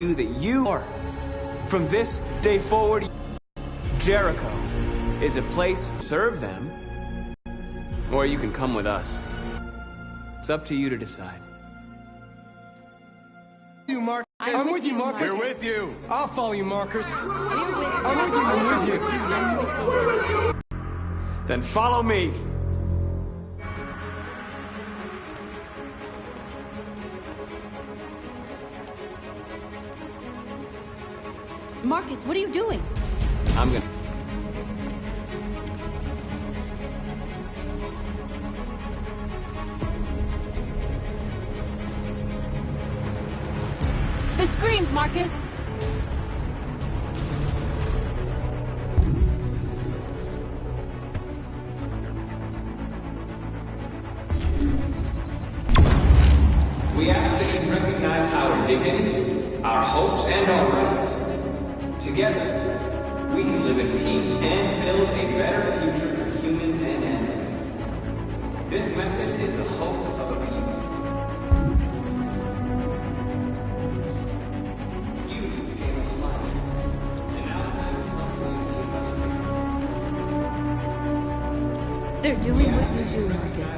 you that you are. From this day forward, Jericho is a place to serve them, or you can come with us. It's up to you to decide. I'm with you, Marcus. We're with you. I'll follow you, Marcus. I'm with you. Then follow me. Marcus, what are you doing? I'm gonna... The screens, Marcus! We ask that you recognize our dignity, our hopes, and our rights. Together, we can live in peace and build a better future for humans and animals. This message is the hope of a people. You gave us life, and now the time has come for you to give us freedom. They're doing what you do, Marcus.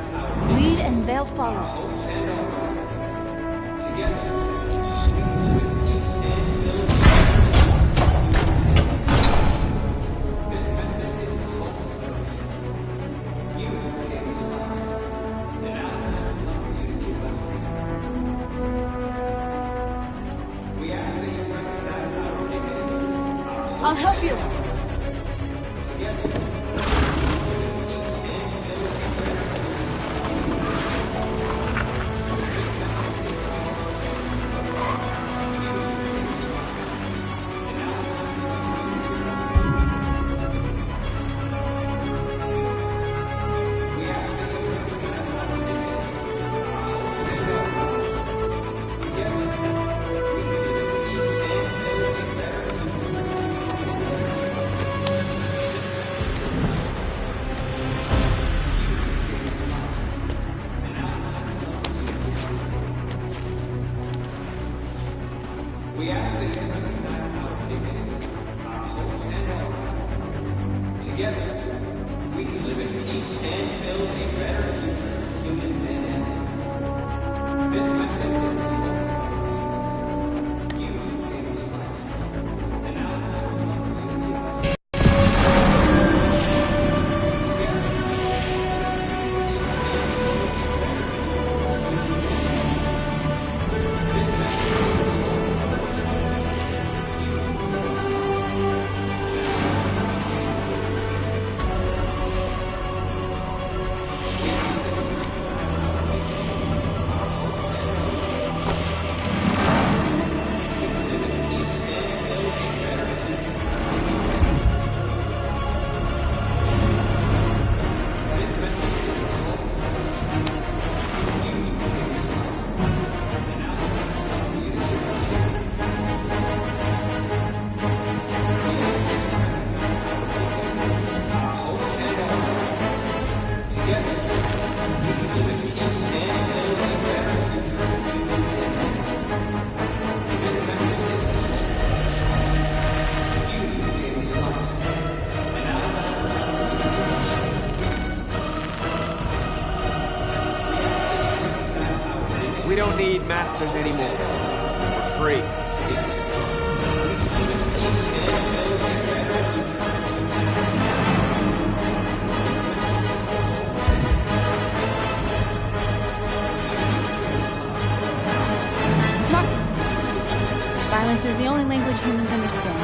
Lead and they'll follow. Hopes and our rights. Together, I'll help you. We ask that you recognize our dignity, our hopes, and our rights. Together, we can live in peace and build a better future for humans and animals. This message is the hope. You gave us life, and now the time has come for you to give us life. We don't need masters anymore. We're free. Marcus! Violence is the only language humans understand.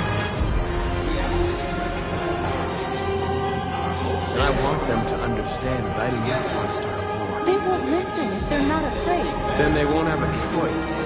And I want them to understand that I do not want to start a war. They won't listen if they're not afraid. Then they won't have a choice.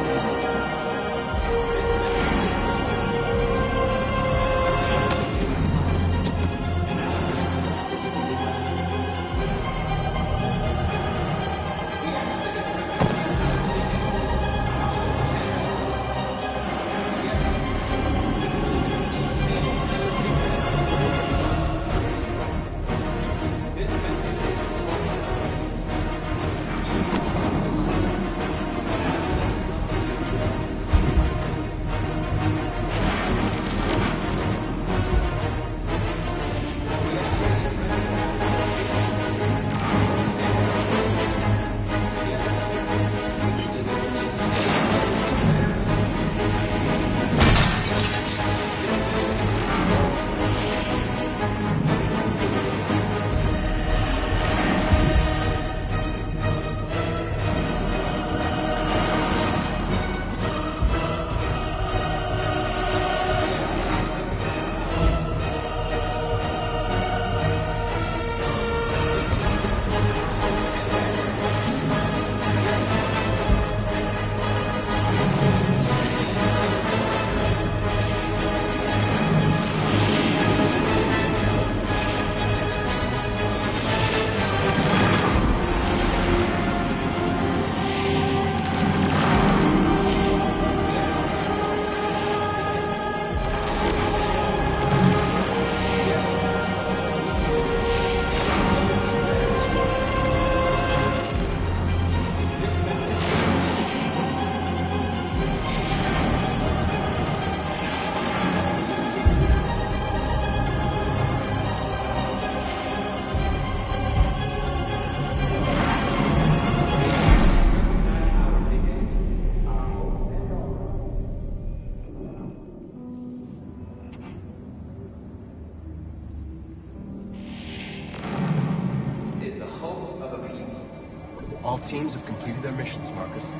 teams have completed their missions, Marcus.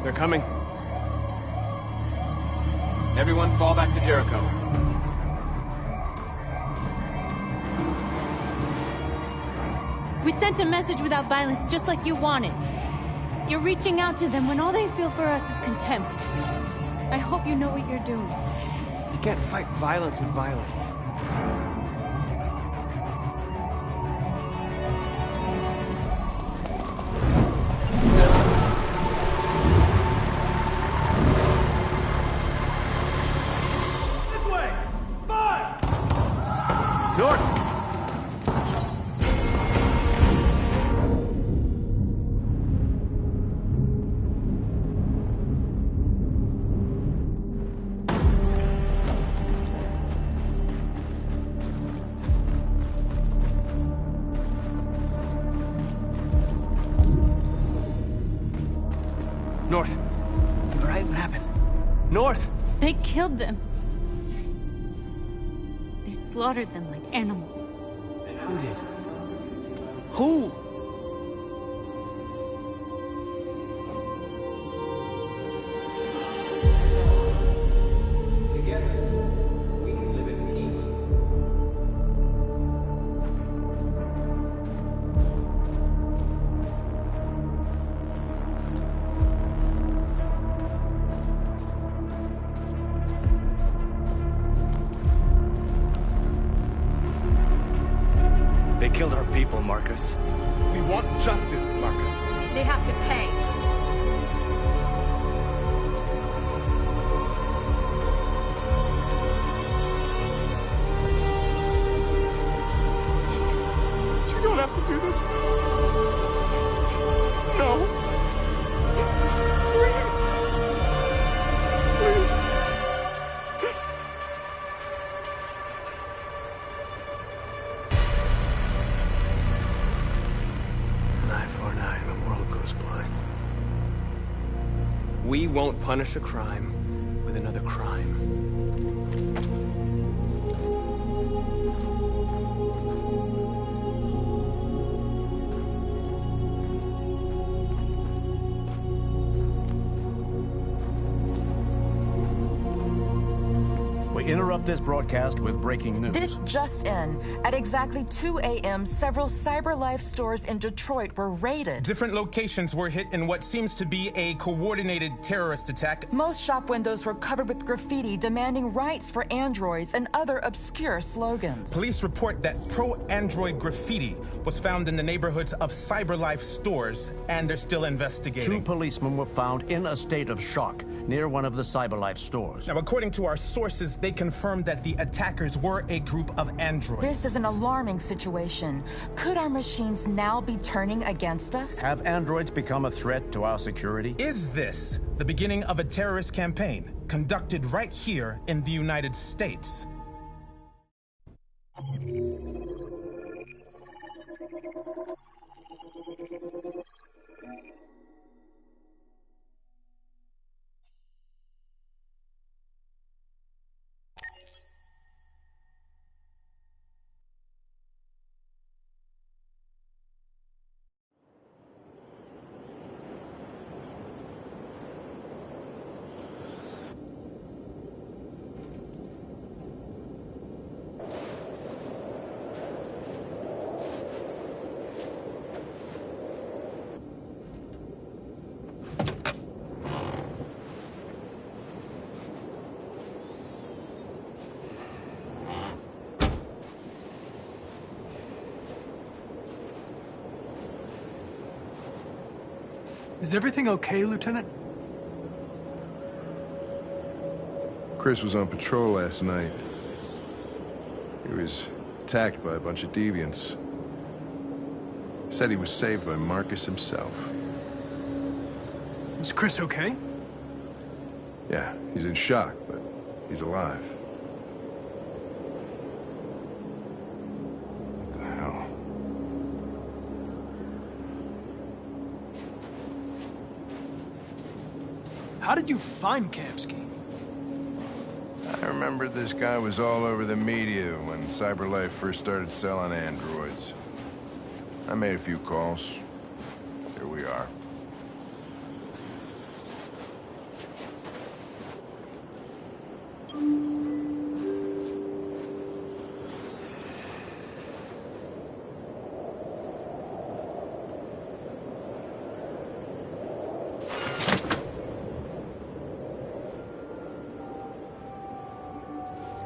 They're coming. Everyone fall back to Jericho. We sent a message without violence, just like you wanted. You're reaching out to them when all they feel for us is contempt. I hope you know what you're doing. You can't fight violence with violence. North. You all right? What happened? North! They killed them. They slaughtered them like animals. Who did? Who? Together, we can live in peace. They killed our people, Marcus. We want justice, Marcus. They have to pay. You don't have to do this. No. Please. Please. An eye for an eye, the world goes blind. We won't punish a crime with another crime. We interrupt this broadcast with breaking news. This just in. At exactly 2 a.m., several CyberLife stores in Detroit were raided. Different locations were hit in what seems to be a coordinated terrorist attack. Most shop windows were covered with graffiti demanding rights for androids and other obscure slogans. Police report that pro-android graffiti was found in the neighborhoods of CyberLife stores, and they're still investigating. 2 policemen were found in a state of shock near one of the CyberLife stores. Now, according to our sources, they confirmed that the attackers were a group of androids. This is an alarming situation. Could our machines now be turning against us? Have androids become a threat to our security? Is this the beginning of a terrorist campaign conducted right here in the United States? Is everything okay, Lieutenant? Chris was on patrol last night. He was attacked by a bunch of deviants. Said he was saved by Marcus himself. Is Chris okay? Yeah, he's in shock, but he's alive. What the hell? How did you find Kamsky? I remember this guy was all over the media when CyberLife first started selling androids. I made a few calls. Here we are.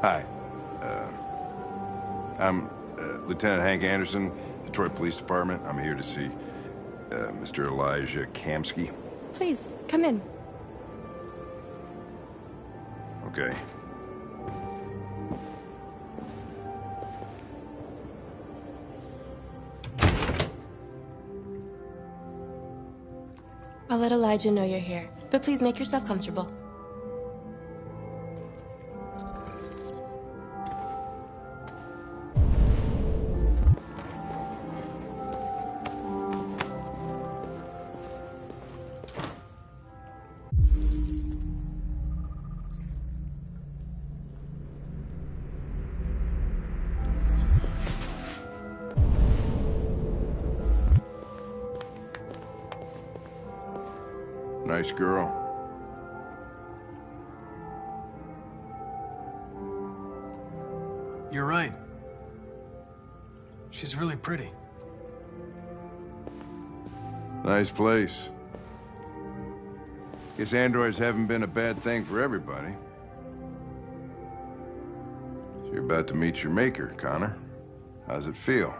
Hi. I'm Lieutenant Hank Anderson, Detroit Police Department. I'm here to see Mr. Elijah Kamsky. Please, come in. Okay. I'll let Elijah know you're here, but please make yourself comfortable. Nice girl. You're right. She's really pretty. Nice place. Guess androids haven't been a bad thing for everybody. So you're about to meet your maker, Connor. How's it feel?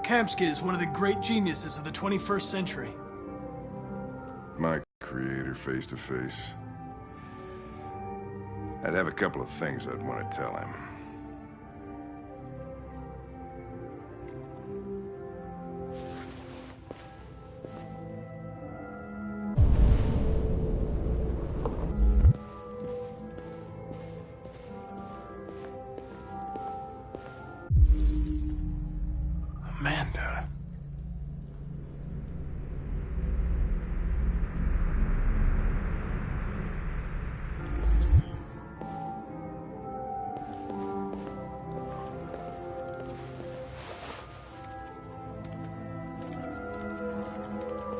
Kamsky is one of the great geniuses of the 21st century. My creator face to face. I'd have a couple of things I'd want to tell him. Amanda.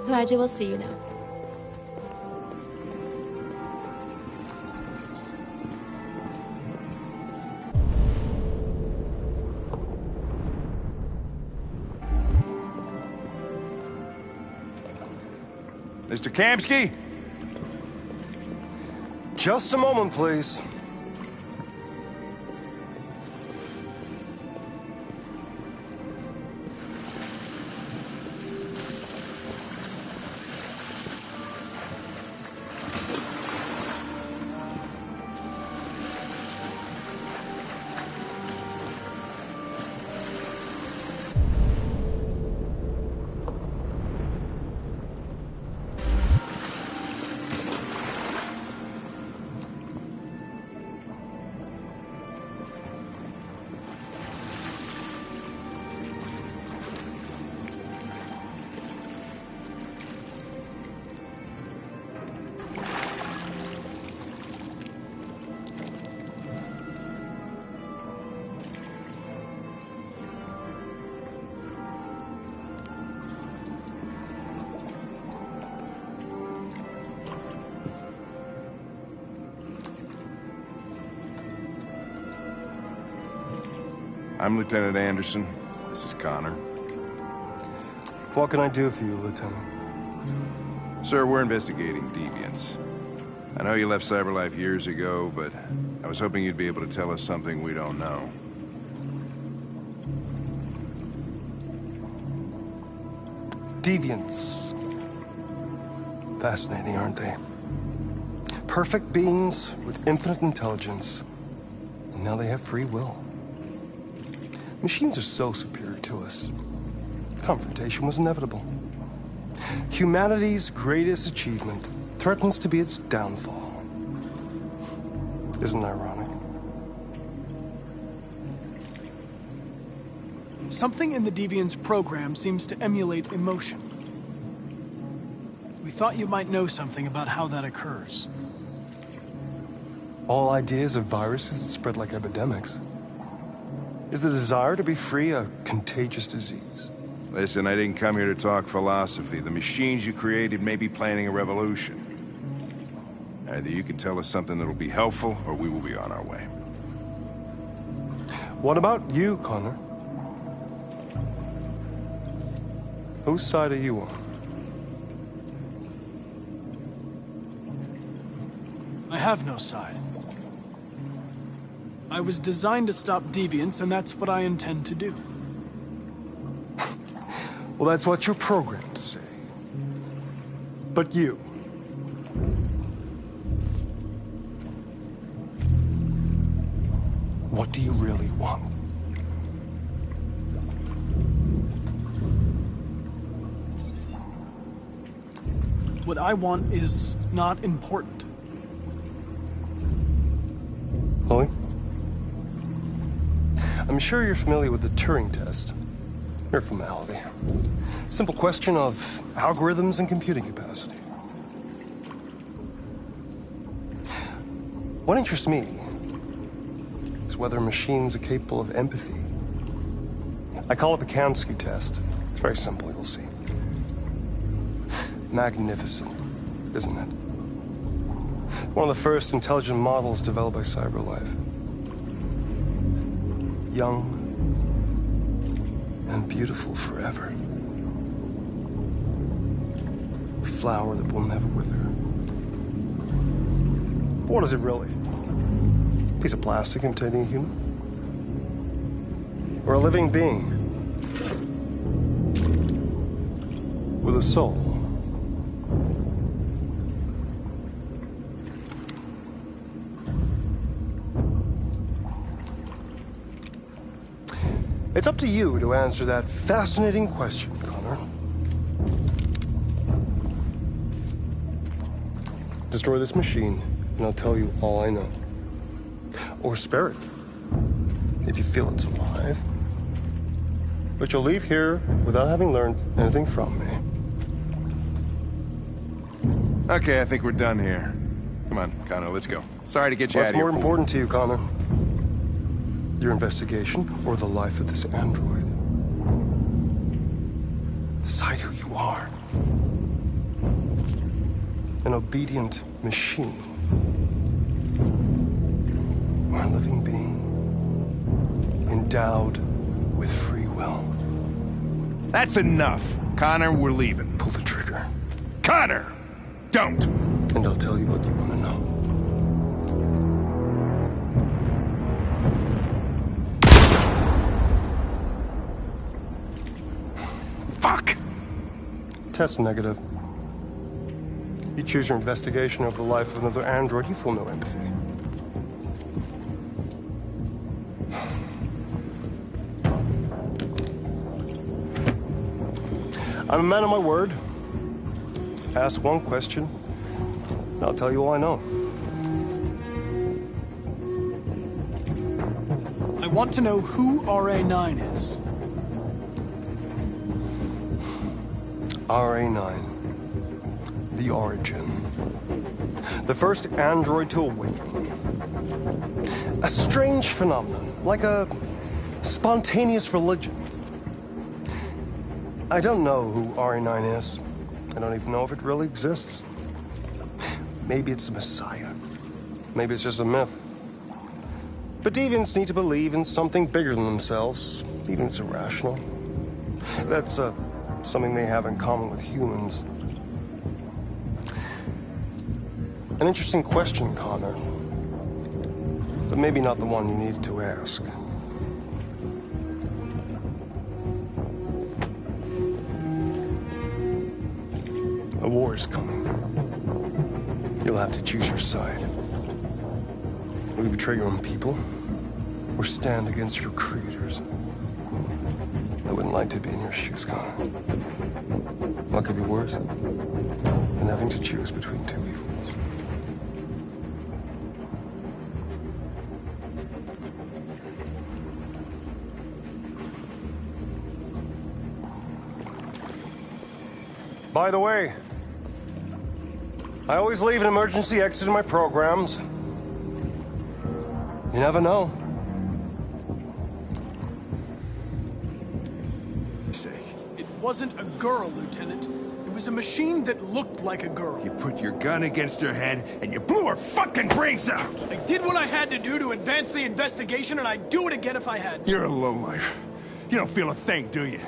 Elijah will see you now. Mr. Kamsky? Just a moment, please. I'm Lieutenant Anderson. This is Connor. What can I do for you, Lieutenant? Sir, we're investigating deviants. I know you left CyberLife years ago, but I was hoping you'd be able to tell us something we don't know. Deviants. Fascinating, aren't they? Perfect beings with infinite intelligence. And now they have free will. Machines are so superior to us. Confrontation was inevitable. Humanity's greatest achievement threatens to be its downfall. Isn't it ironic? Something in the Deviant's program seems to emulate emotion. We thought you might know something about how that occurs. All ideas of viruses that spread like epidemics. Is the desire to be free a contagious disease? Listen, I didn't come here to talk philosophy. The machines you created may be planning a revolution. Either you can tell us something that'll be helpful, or we will be on our way. What about you, Connor? Whose side are you on? I have no side. I was designed to stop deviance, and that's what I intend to do. Well, that's what you're programmed to say. But you... what do you really want? What I want is not important. Chloe? I'm sure you're familiar with the Turing test. Mere formality. Simple question of algorithms and computing capacity. What interests me is whether machines are capable of empathy. I call it the Kamsky test. It's very simple, you'll see. Magnificent, isn't it? One of the first intelligent models developed by CyberLife. Young and beautiful forever. A flower that will never wither. But what is it really? A piece of plastic imitating a human? Or a living being? With a soul? It's up to you to answer that fascinating question, Connor. Destroy this machine, and I'll tell you all I know. Or spare it, if you feel it's alive. But you'll leave here without having learned anything from me. Okay, I think we're done here. Come on, Connor, let's go. Sorry to get you out of here. What's more important to you, Connor? Your investigation, or the life of this android? Decide who you are. An obedient machine. Or a living being. Endowed with free will. That's enough. Connor, we're leaving. Pull the trigger. Connor! Don't! And I'll tell you what you want to know. Fuck! Test negative. You choose your investigation over the life of another android, you feel no empathy. I'm a man of my word. Ask one question, and I'll tell you all I know. I want to know who RA9 is. RA9. The origin. The first android to awaken. A strange phenomenon, like a spontaneous religion. I don't know who RA9 is. I don't even know if it really exists. Maybe it's a messiah. Maybe it's just a myth. But deviants need to believe in something bigger than themselves, even if it's irrational. That's something they have in common with humans. An interesting question, Connor. But maybe not the one you needed to ask. A war is coming. You'll have to choose your side. Will you betray your own people, or stand against your creators? I wouldn't like to be in your shoes, Connor. What could be worse than having to choose between two evils? By the way, I always leave an emergency exit in my programs. You never know. wasn't a girl, Lieutenant. It was a machine that looked like a girl. You put your gun against her head, and you blew her fucking brains out! I did what I had to do to advance the investigation, and I'd do it again if I had to. You're a lowlife. You don't feel a thing, do you?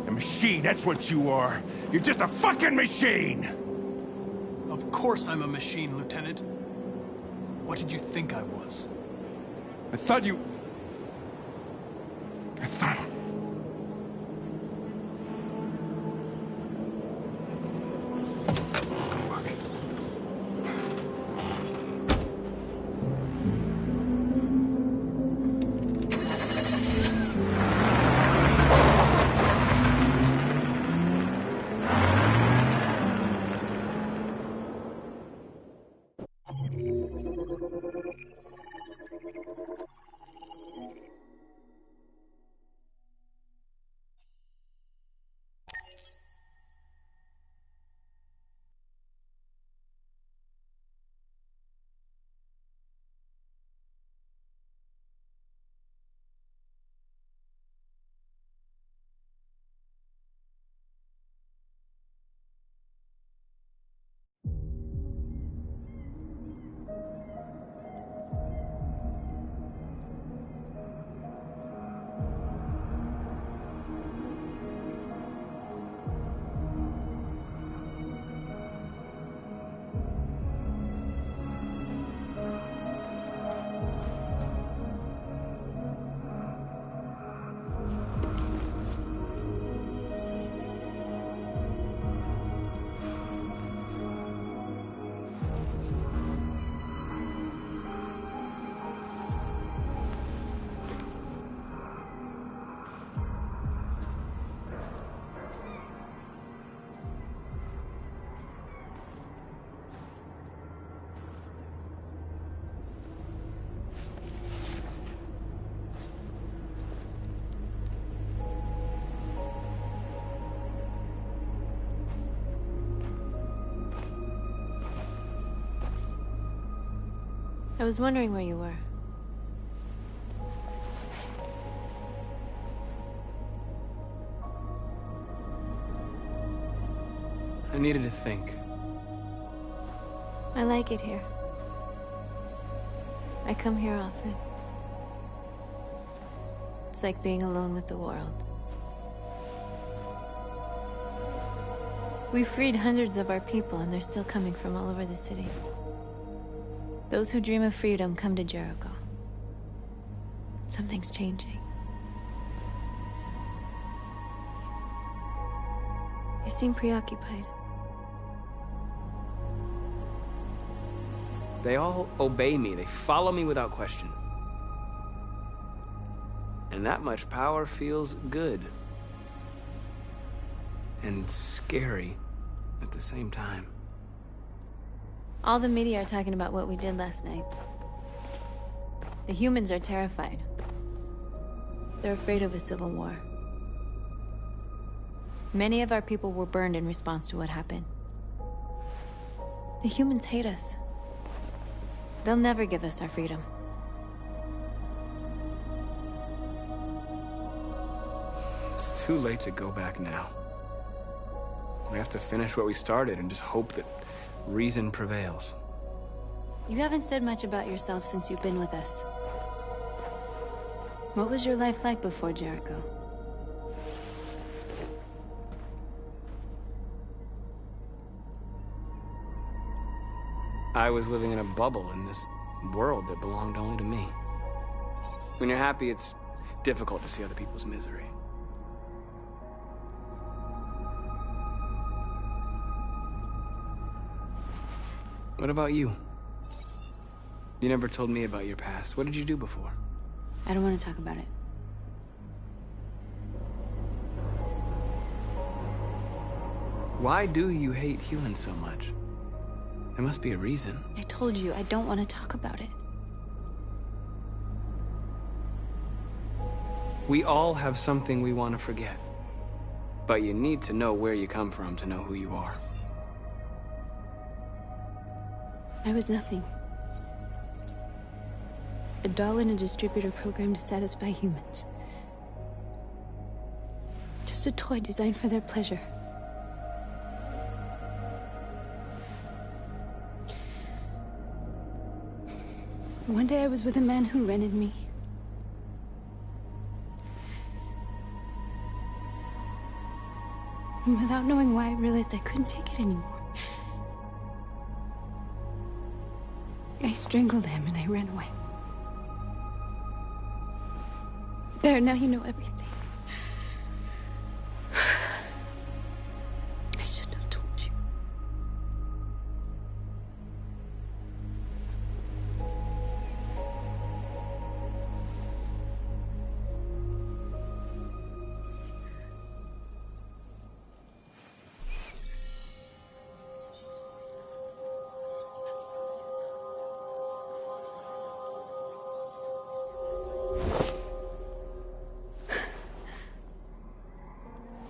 A machine, that's what you are. You're just a fucking machine! Of course I'm a machine, Lieutenant. What did you think I was? I thought... I was wondering where you were. I needed to think. I like it here. I come here often. It's like being alone with the world. We freed hundreds of our people, and they're still coming from all over the city. Those who dream of freedom come to Jericho. Something's changing. You seem preoccupied. They all obey me. They follow me without question. And that much power feels good. And scary at the same time. All the media are talking about what we did last night. The humans are terrified. They're afraid of a civil war. Many of our people were burned in response to what happened. The humans hate us. They'll never give us our freedom. It's too late to go back now. We have to finish what we started and just hope that reason prevails. You haven't said much about yourself since you've been with us. What was your life like before Jericho? I was living in a bubble in this world that belonged only to me. When you're happy, it's difficult to see other people's misery. What about you? You never told me about your past. What did you do before? I don't want to talk about it. Why do you hate humans so much? There must be a reason. I told you, I don't want to talk about it. We all have something we want to forget. But you need to know where you come from to know who you are. I was nothing. A doll in a distributor program to satisfy humans. Just just a toy designed for their pleasure. One day I was with a man who rented me. And without knowing why, I realized I couldn't take it anymore. I strangled him and I ran away. There, now you know everything. I shouldn't have told you.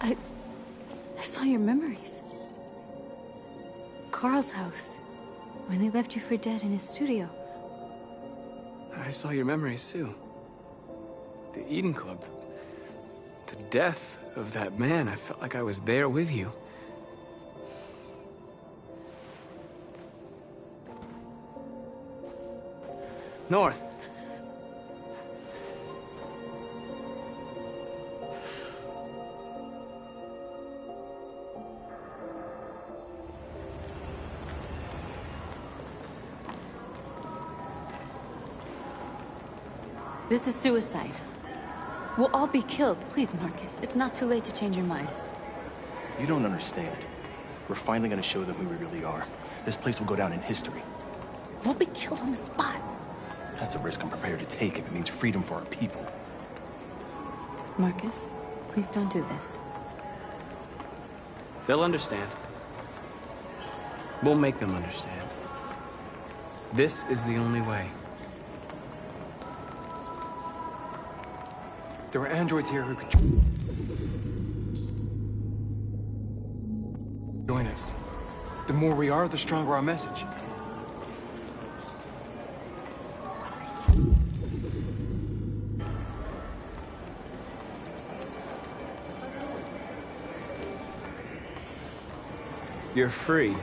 I saw your memories. Carl's house, when they left you for dead in his studio. I saw your memories, too. The Eden Club. The death of that man. I felt like I was there with you. North. This is suicide. We'll all be killed. Please, Marcus. It's not too late to change your mind. You don't understand. We're finally gonna show them who we really are. This place will go down in history. We'll be killed on the spot. That's a risk I'm prepared to take if it means freedom for our people. Marcus, please don't do this. They'll understand. We'll make them understand. This is the only way. There were androids here who could join us. The more we are, the stronger our message. You're free.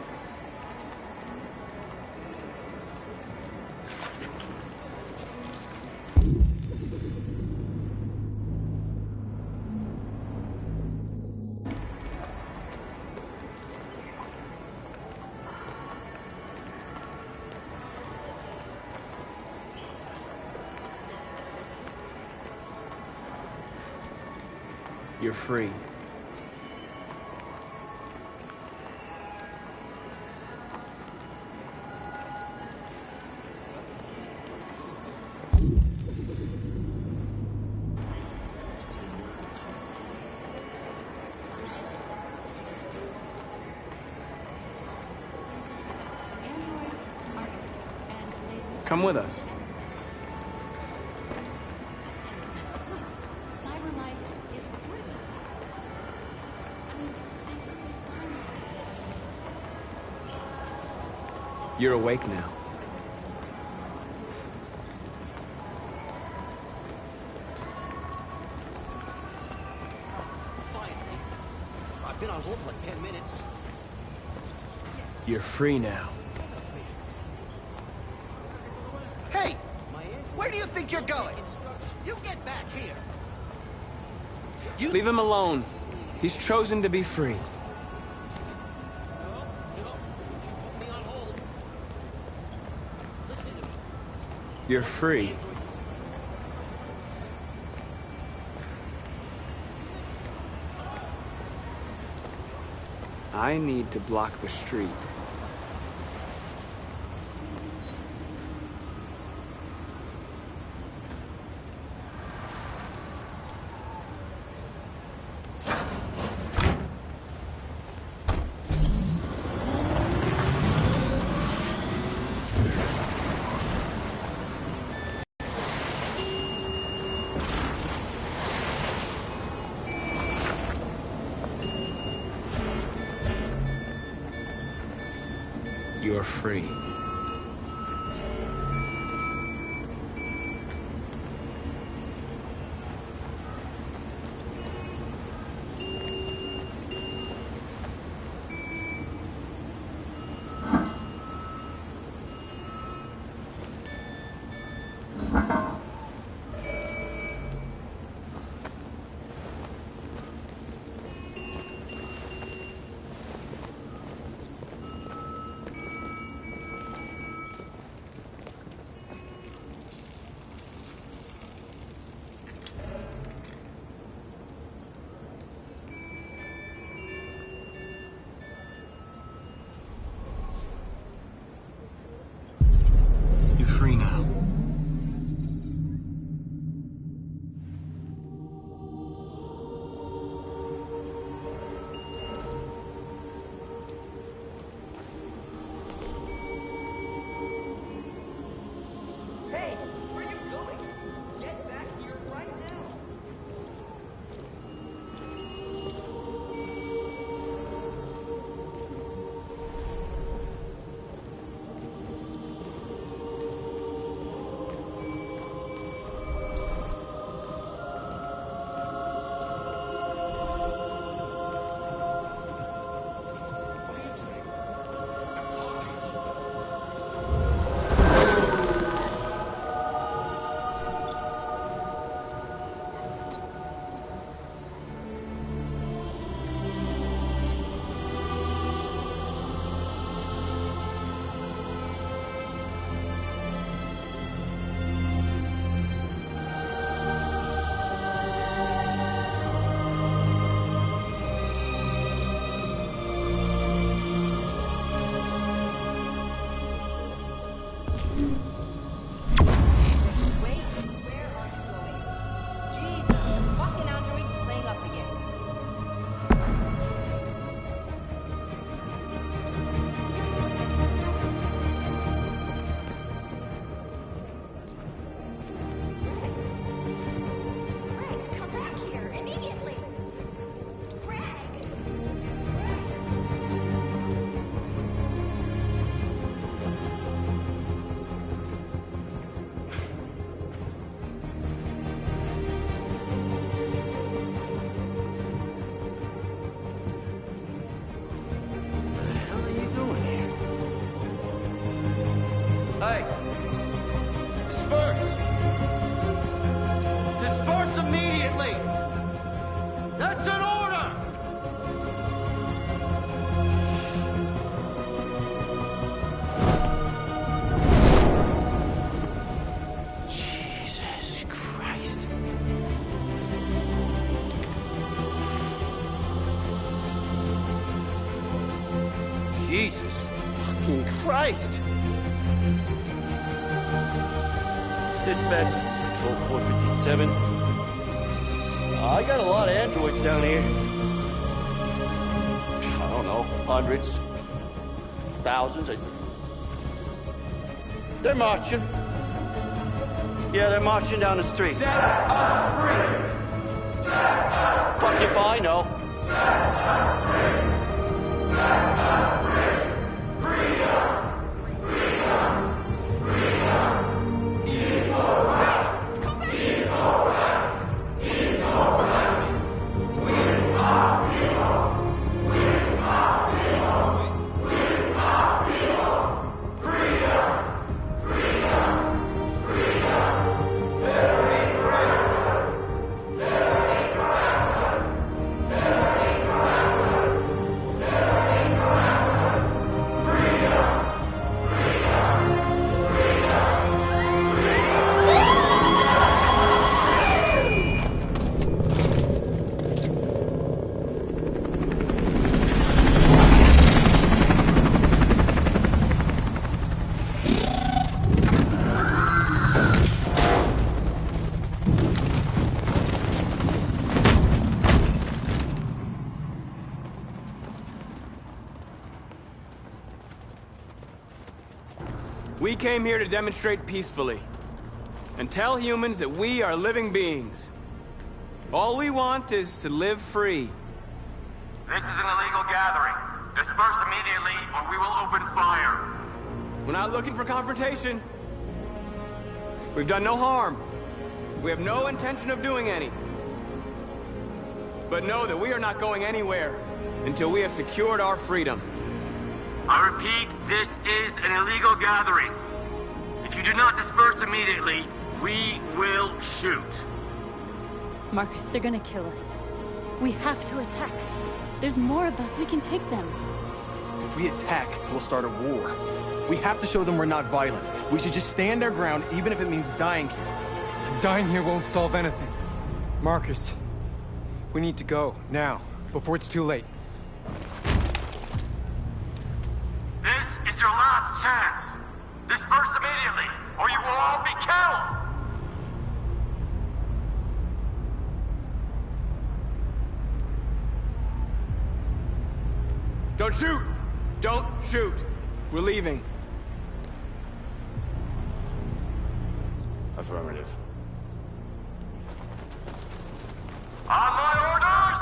You're free. Come with us. You're awake now. Finally. I've been on hold for like 10 minutes. You're free now. Hey! Where do you think you're going? You get back here! Leave him alone. He's chosen to be free. You're free. I need to block the street. You're free. Wait, where are you going? Jesus, the fucking android's playing up again. Greg, come back here immediately! Greg! What the hell are you doing here? Hey! Disperse! Disperse immediately! That's an order! Jesus Christ. Jesus fucking Christ! Dispatch, this is Patrol 457. I got a lot of androids down here. I don't know, hundreds, thousands. They're marching. Yeah, they're marching down the street. Set us free! Set us free! Fuck if I know. Set us free! Set us free! Freedom! Freedom! Freedom! Equal rights! Equal rights! Equal rights! We are people! We are people! We are people! Freedom! Freedom! Freedom! Liberty for androids! Liberty for androids! Liberty for androids! Liberty for androids! Freedom! Freedom! Freedom! We came here to demonstrate peacefully and tell humans that we are living beings. All we want is to live free. This is an illegal gathering. Disperse immediately or we will open fire. We're not looking for confrontation. We've done no harm. We have no intention of doing any. But know that we are not going anywhere until we have secured our freedom. I repeat, this is an illegal gathering. If you do not disperse immediately, we will shoot. Marcus, they're gonna kill us. We have to attack. There's more of us. We can take them. If we attack, we'll start a war. We have to show them we're not violent. We should just stand our ground, even if it means dying here. Dying here won't solve anything. Marcus, we need to go, now, before it's too late. This is your last chance. Disperse immediately, or you will all be killed. Don't shoot! Don't shoot! We're leaving. Affirmative. On my orders!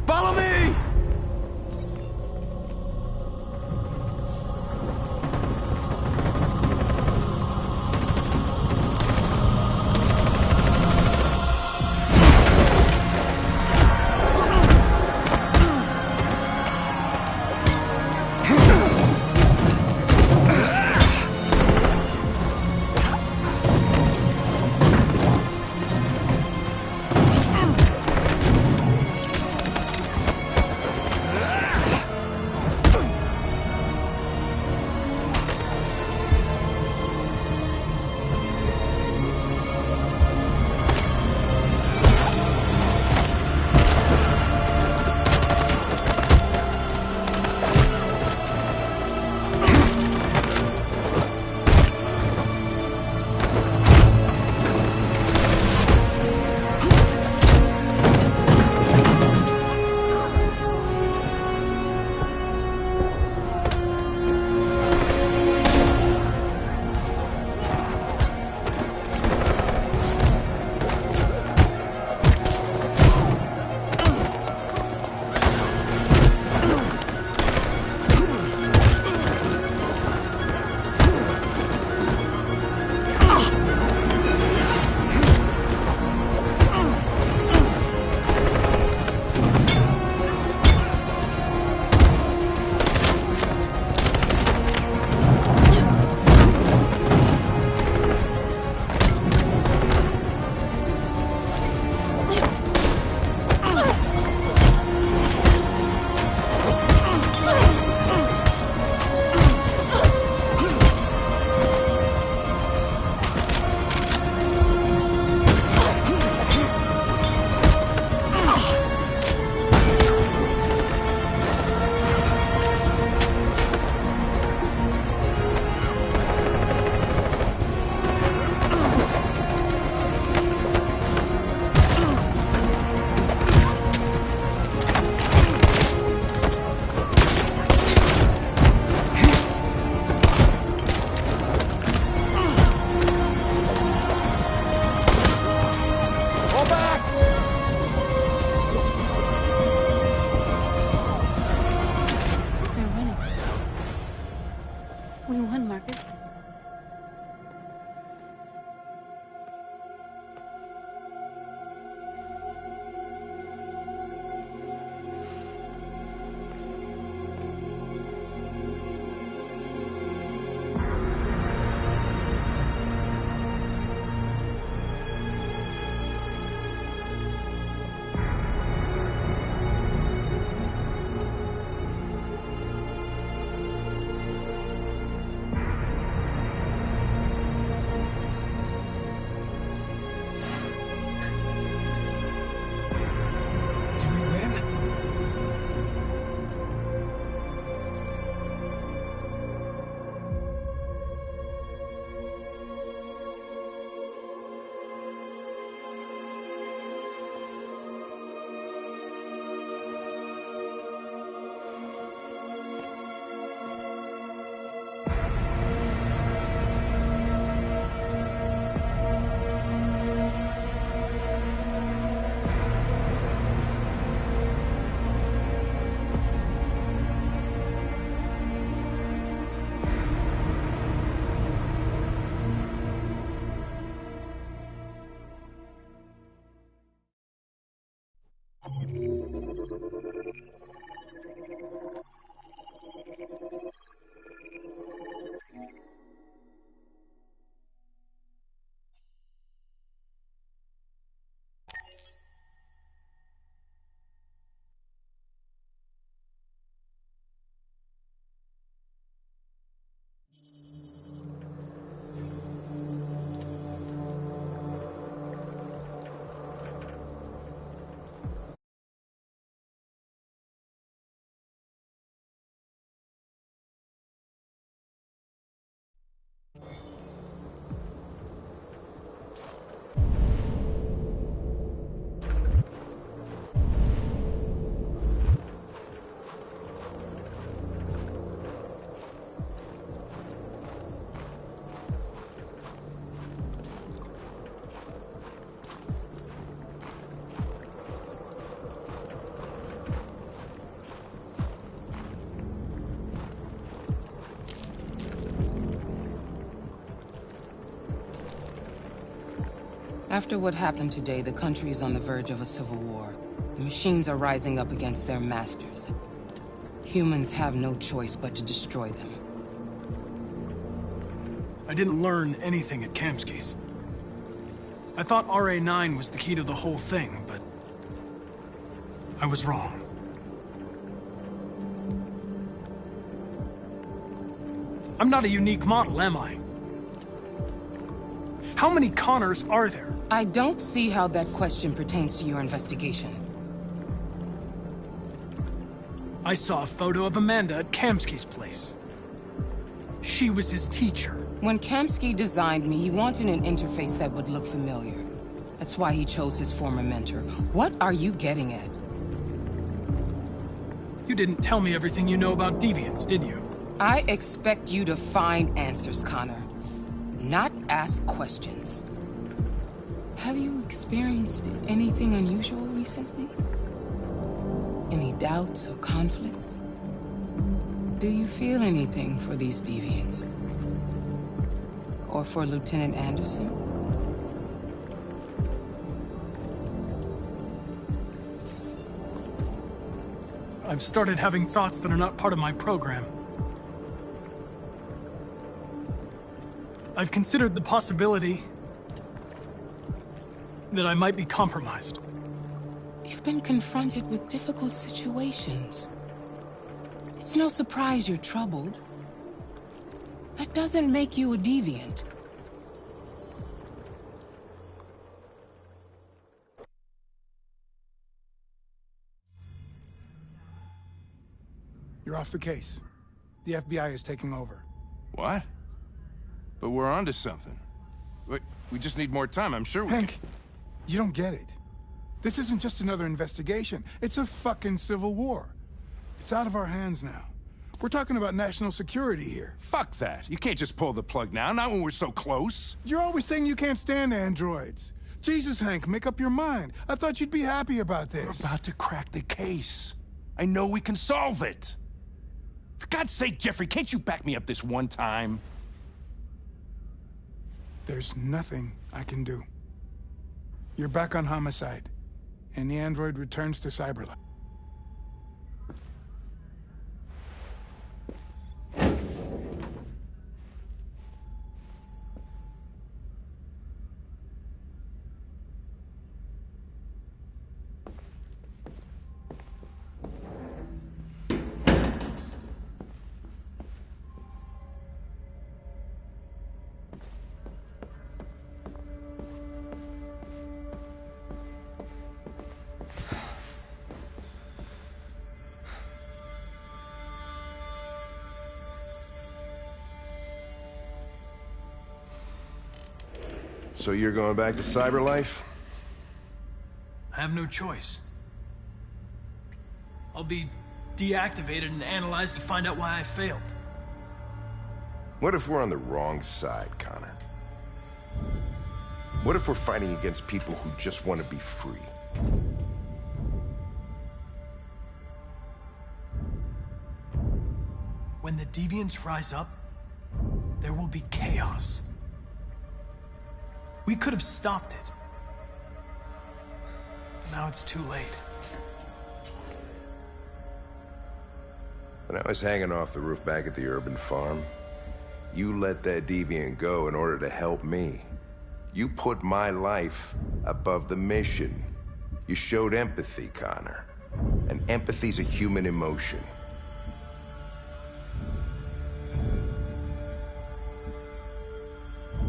Follow me! After what happened today, the country is on the verge of a civil war. The machines are rising up against their masters. Humans have no choice but to destroy them. I didn't learn anything at Kamsky's. I thought RA9 was the key to the whole thing, but I was wrong. I'm not a unique model, am I? How many Connors are there? I don't see how that question pertains to your investigation. I saw a photo of Amanda at Kamsky's place. She was his teacher. When Kamsky designed me, he wanted an interface that would look familiar. That's why he chose his former mentor. What are you getting at? You didn't tell me everything you know about deviants, did you? I expect you to find answers, Connor. Not ask questions. Have you experienced anything unusual recently? Any doubts or conflicts? Do you feel anything for these deviants? Or for Lieutenant Anderson? I've started having thoughts that are not part of my program. I've considered the possibility that I might be compromised. You've been confronted with difficult situations. It's no surprise you're troubled. That doesn't make you a deviant. You're off the case. The FBI is taking over. What? But we're onto something. We just need more time, I'm sure we Hank, you don't get it. This isn't just another investigation. It's a fucking civil war. It's out of our hands now. We're talking about national security here. Fuck that. You can't just pull the plug now, not when we're so close. You're always saying you can't stand androids. Jesus, Hank, make up your mind. I thought you'd be happy about this. We're about to crack the case. I know we can solve it. For God's sake, Jeffrey, can't you back me up this one time? There's nothing I can do. You're back on homicide, and the android returns to Cyberlife. So you're going back to Cyberlife? I have no choice. I'll be deactivated and analyzed to find out why I failed. What if we're on the wrong side, Connor? What if we're fighting against people who just want to be free? When the deviants rise up, there will be chaos. We could have stopped it. But now it's too late. When I was hanging off the roof back at the urban farm, you let that deviant go in order to help me. You put my life above the mission. You showed empathy, Connor. And empathy's a human emotion.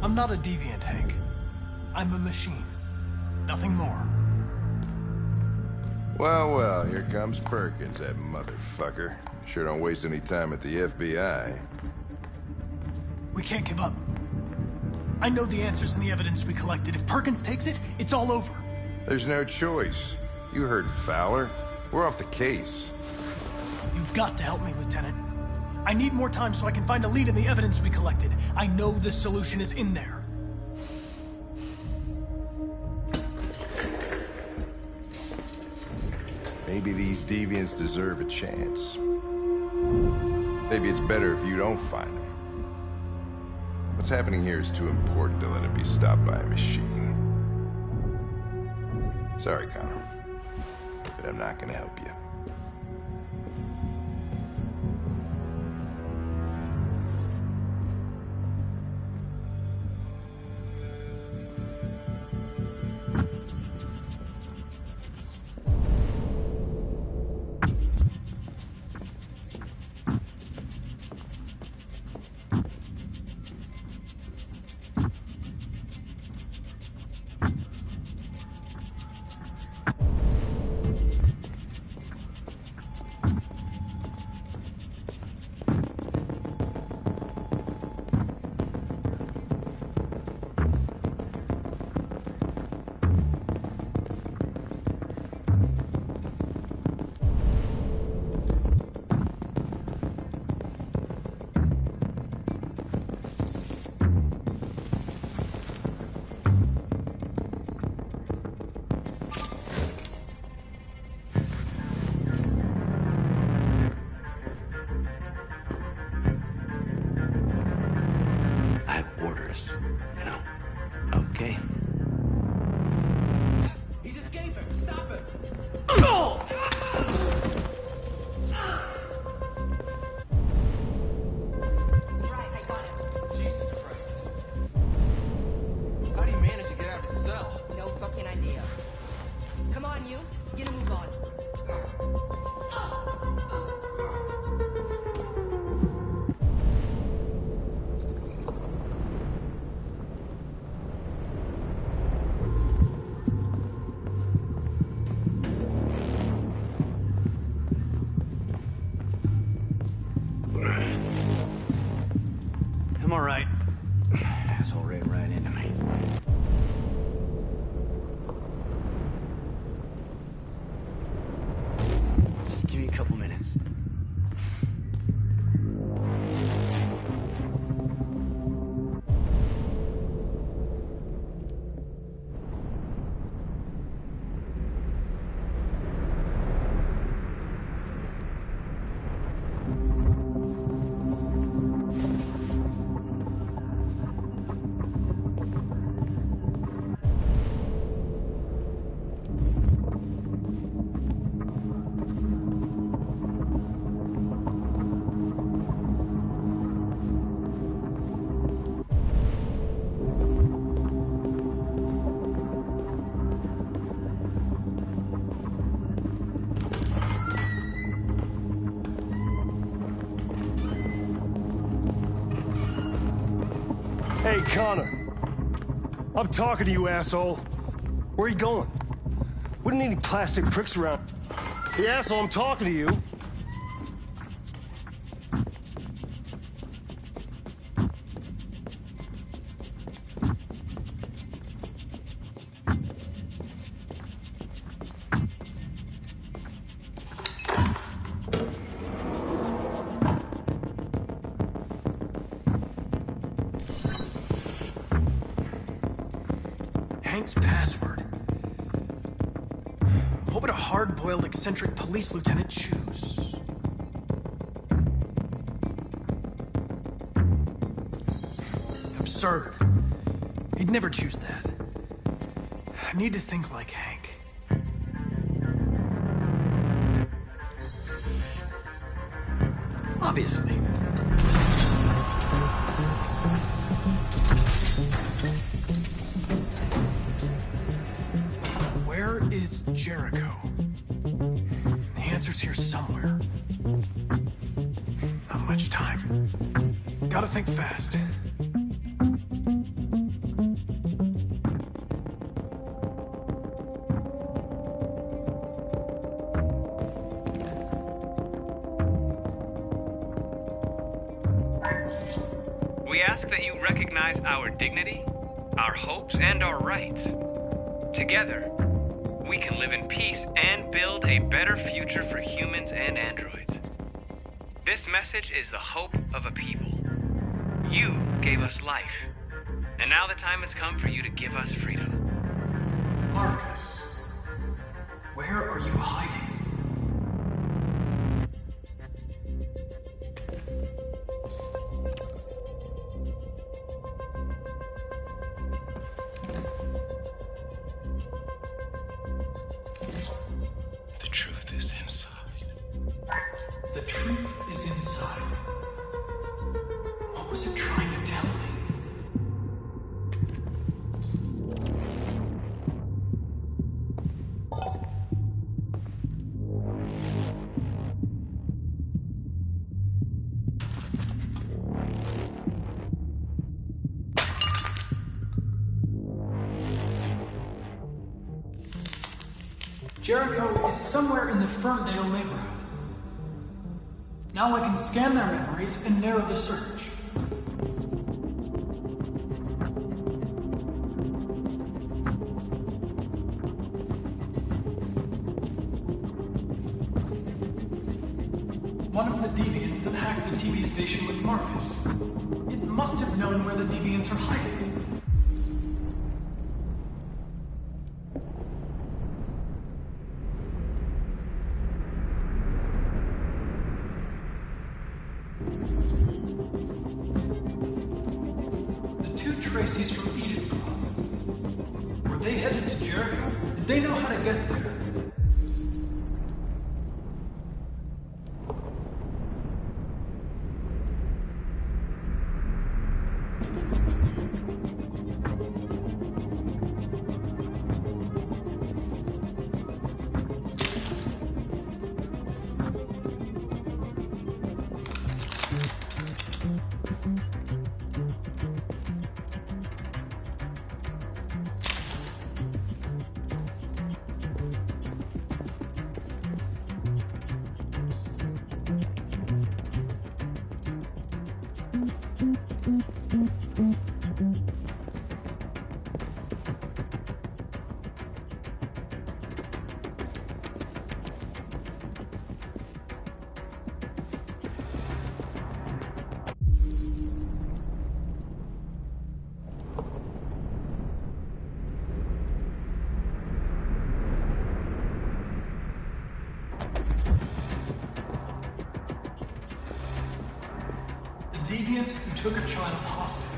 I'm not a deviant, Hank. I'm a machine. Nothing more. Well, well, here comes Perkins, that motherfucker. Sure don't waste any time at the FBI. We can't give up. I know the answers and the evidence we collected. If Perkins takes it, it's all over. There's no choice. You heard Fowler. We're off the case. You've got to help me, Lieutenant. I need more time so I can find a lead in the evidence we collected. I know the solution is in there. Maybe these deviants deserve a chance. Maybe it's better if you don't find them. What's happening here is too important to let it be stopped by a machine. Sorry, Connor, but I'm not gonna help you. Okay. He's escaping! Stop him! Jesus Christ. How do you manage to get out of his cell? No fucking idea. Come on, you. Get a move on. I'm all right. Asshole ran right into me. Just give me a couple minutes. Hey, Connor. I'm talking to you, asshole. Where are you going? Wouldn't need any plastic pricks around. Hey, asshole, I'm talking to you. Hank's password. What would a hard-boiled, eccentric police lieutenant choose? Absurd. He'd never choose that. I need to think like Hank. Obviously. Where is Jericho? The answer's here somewhere. Not much time. Gotta think fast. We ask that you recognize our dignity, our hopes, and our rights. Together, we can live in peace and build a better future for humans and androids. This message is the hope of a people. You gave us life, and now the time has come for you to give us freedom. Marcus, where are you hiding? The truth is inside. The truth is inside. What was it trying to tell me? Jericho is somewhere in the Ferndale neighborhood. Now I can scan their memories and narrow the search. One of the deviants that hacked the TV station with Marcus. It must have known where the deviants are hiding. The two Traceys from Eden Club. Were they headed to Jericho? Did they know how to get there? Deviant who took a child hostage.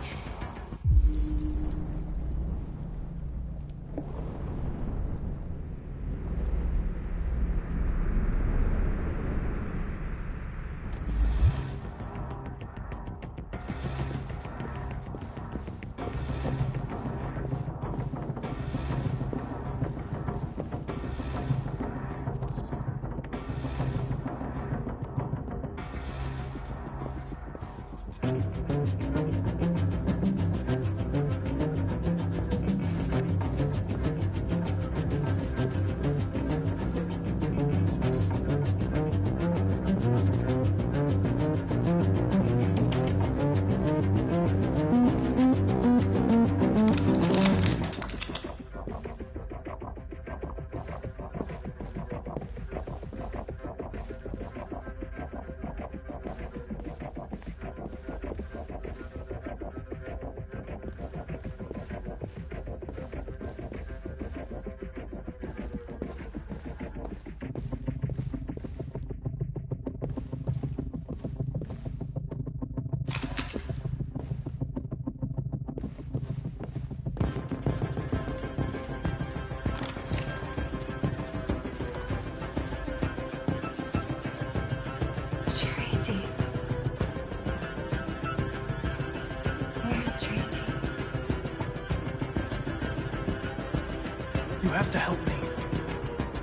have to help me.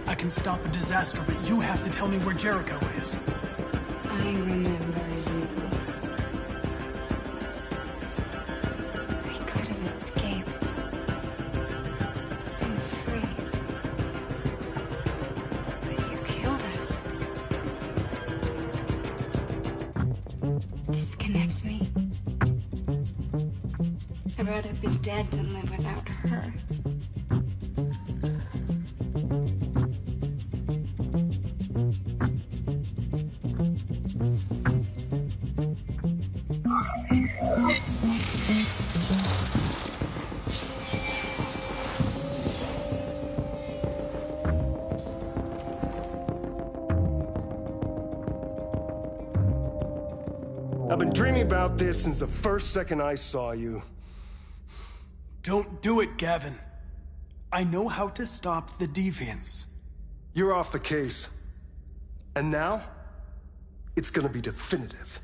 I can stop a disaster, but you have to tell me where Jericho is. I remember you. We could have escaped. Been free. But you killed us. Disconnect me. I'd rather be dead than live without her. I've been dreaming about this since the first second I saw you. Don't do it, Gavin. I know how to stop the deviants. You're off the case. And now, it's gonna be definitive.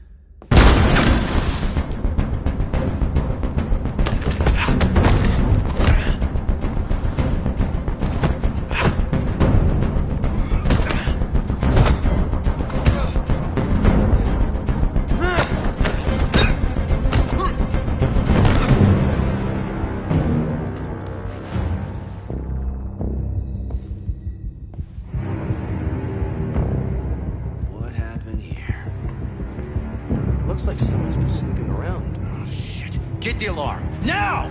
What happened here? Looks like someone's been snooping around. Oh, shit. Get the alarm. Now!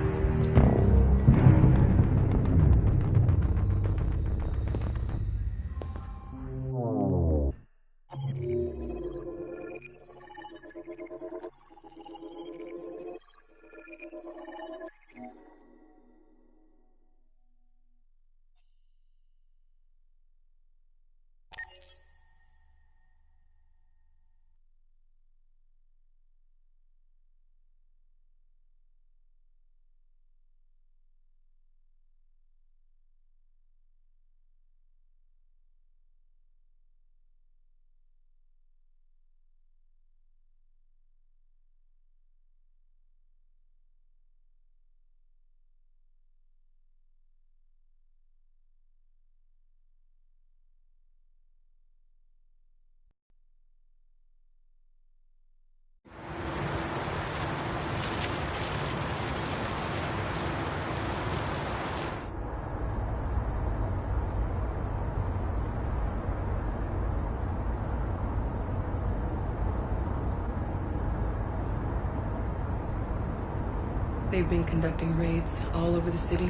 They've been conducting raids all over the city.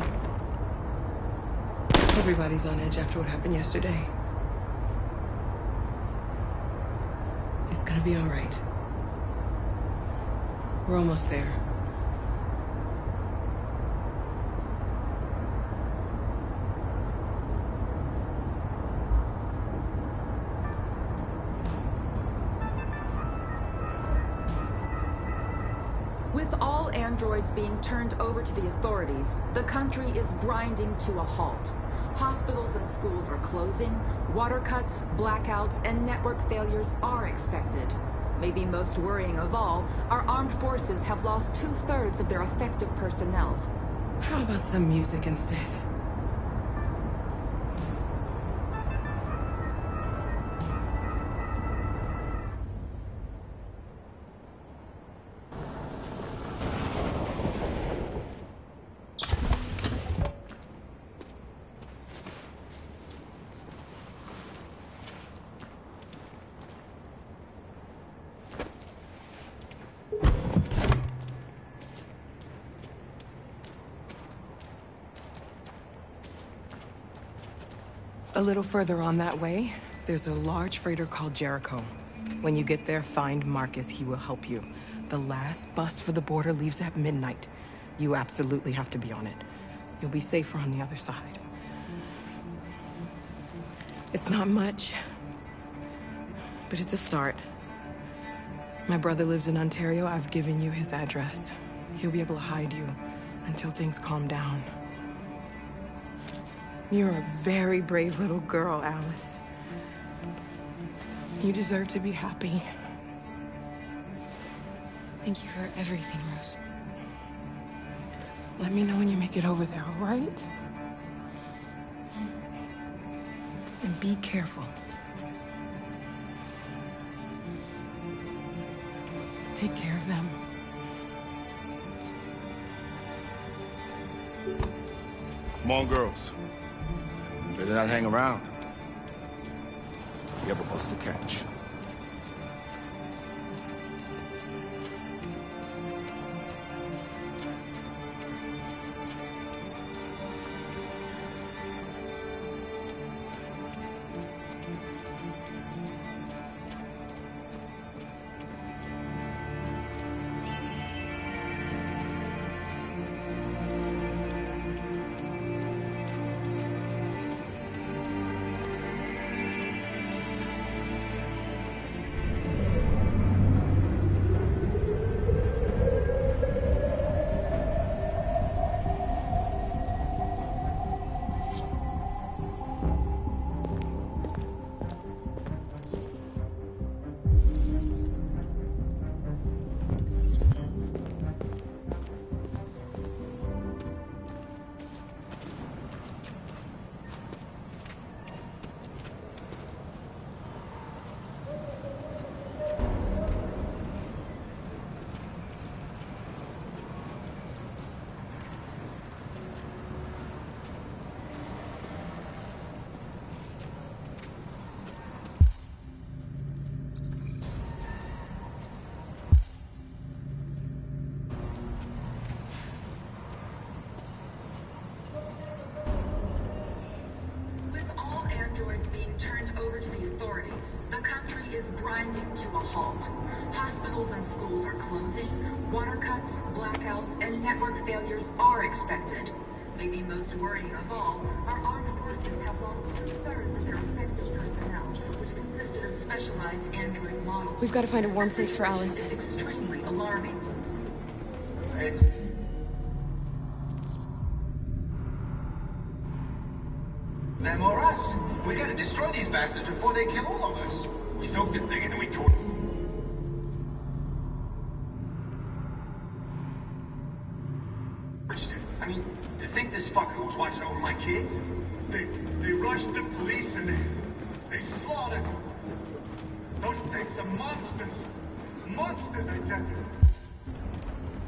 Everybody's on edge after what happened yesterday. It's gonna be all right. We're almost there. With all androids being turned over to the authorities, the country is grinding to a halt. Hospitals and schools are closing, water cuts, blackouts, and network failures are expected. Maybe most worrying of all, our armed forces have lost 2/3 of their effective personnel. How about some music instead? A little further on that way, there's a large freighter called Jericho. When you get there, find Marcus. He will help you. The last bus for the border leaves at midnight. You absolutely have to be on it. You'll be safer on the other side. It's not much, but it's a start. My brother lives in Ontario. I've given you his address. He'll be able to hide you until things calm down. You're a very brave little girl, Alice. You deserve to be happy. Thank you for everything, Rose. Let me know when you make it over there, all right? be careful. Take care of them. Come on, girls. You better not hang around. You have a bus to catch. Turned over to the authorities. The country is grinding to a halt. Hospitals and schools are closing. Water cuts, blackouts, and network failures are expected. Maybe most worrying of all, our armed forces have lost 2/3 of their effective personnel, which consisted of specialized android models. We've got to find a warm place for Alice. It's extremely alarming. Them or us. We gotta destroy these bastards before they kill all of us. We soaked the thing and then we tore it. I mean, to think this fucker was watching over my kids? They rushed the police and they slaughtered them. Those things are monsters. Monsters, I tell you.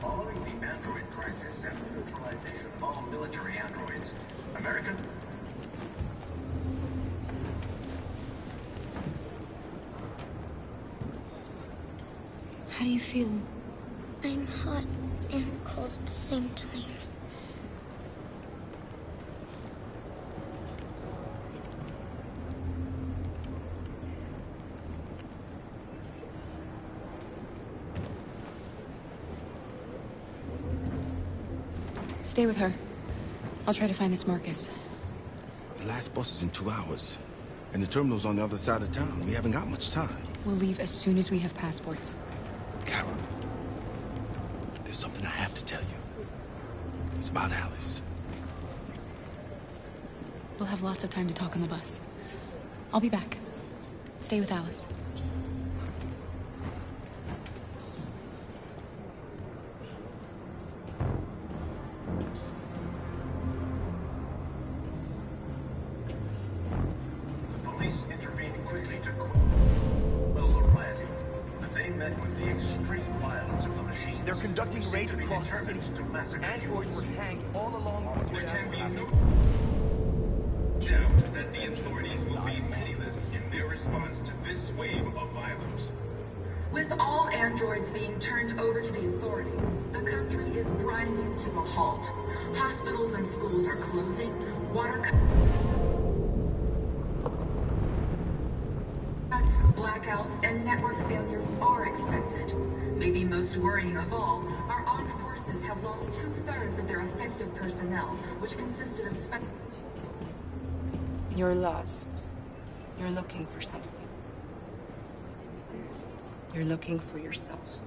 Following the android crisis and the neutralization of all military androids, America... How do you feel? I'm hot and cold at the same time. Stay with her. I'll try to find this Marcus. The last bus is in 2 hours. And the terminal's on the other side of town. We haven't got much time. We'll leave as soon as we have passports. Carol, there's something I have to tell you. It's about Alice. We'll have lots of time to talk on the bus. I'll be back. Stay with Alice. Police intervened quickly to quell the rioting, but they met with the extreme violence of the machines. They're conducting raids across the city. Androids were hanged all along There can be no doubt that the authorities will be pitiless in their response to this wave of violence. With all androids being turned over to the authorities, the country is grinding to a halt. Hospitals and schools are closing. Water cuts, blackouts, and network failures are expected. Maybe most worrying of all, our armed forces have lost 2/3 of their effective personnel, which consisted of You're lost. You're looking for something. You're looking for yourself.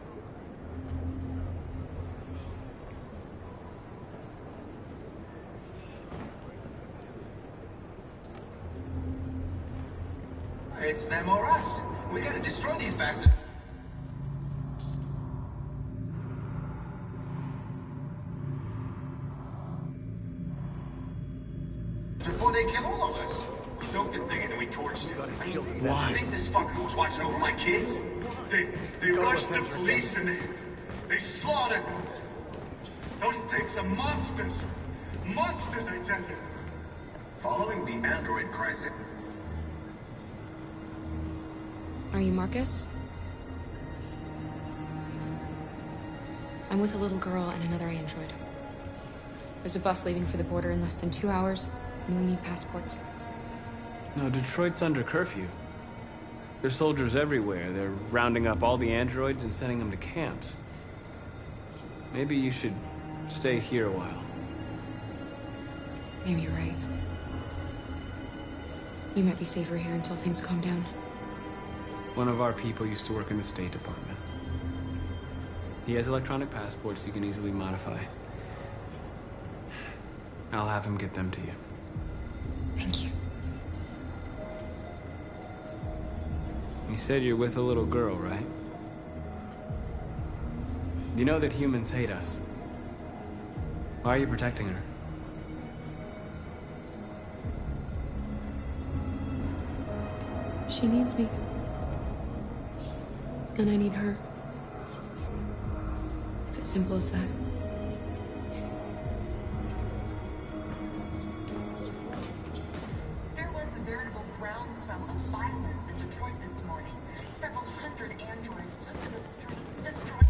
It's them or us. We gotta destroy these bastards. Before they kill all of us. We soaked the thing and then we tore Why? You think this fucker was watching over my kids? They rushed the police and they slaughtered them. Those things are monsters. Monsters, I tell you. Following the android crisis. Are you Marcus? I'm with a little girl and another android. There's a bus leaving for the border in less than 2 hours, and we need passports. No, Detroit's under curfew. There's soldiers everywhere. They're rounding up all the androids and sending them to camps. Maybe you should stay here a while. Maybe you're right. You might be safer here until things calm down. One of our people used to work in the State Department. He has electronic passports you can easily modify. I'll have him get them to you. Thank you. You said you're with a little girl, right? You know that humans hate us. Why are you protecting her? She needs me. And I need her. It's as simple as that. There was a veritable groundswell of violence in Detroit this morning. Several hundred androids took to the streets, destroying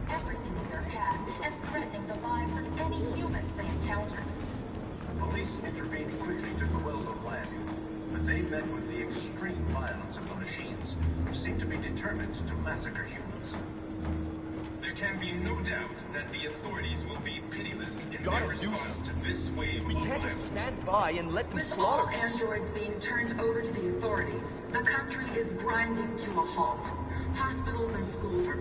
everything in their path and threatening the lives of any humans they encountered. Police intervened quickly to quell the riot, but they met with the extreme violence of the machines, who seem to be determined to massacre humans. There can be no doubt that the authorities will be pitiless in their response to this wave of violence. We can't just stand by and let them slaughter us. With all androids being turned over to the authorities, the country is grinding to a halt. Hospitals and schools are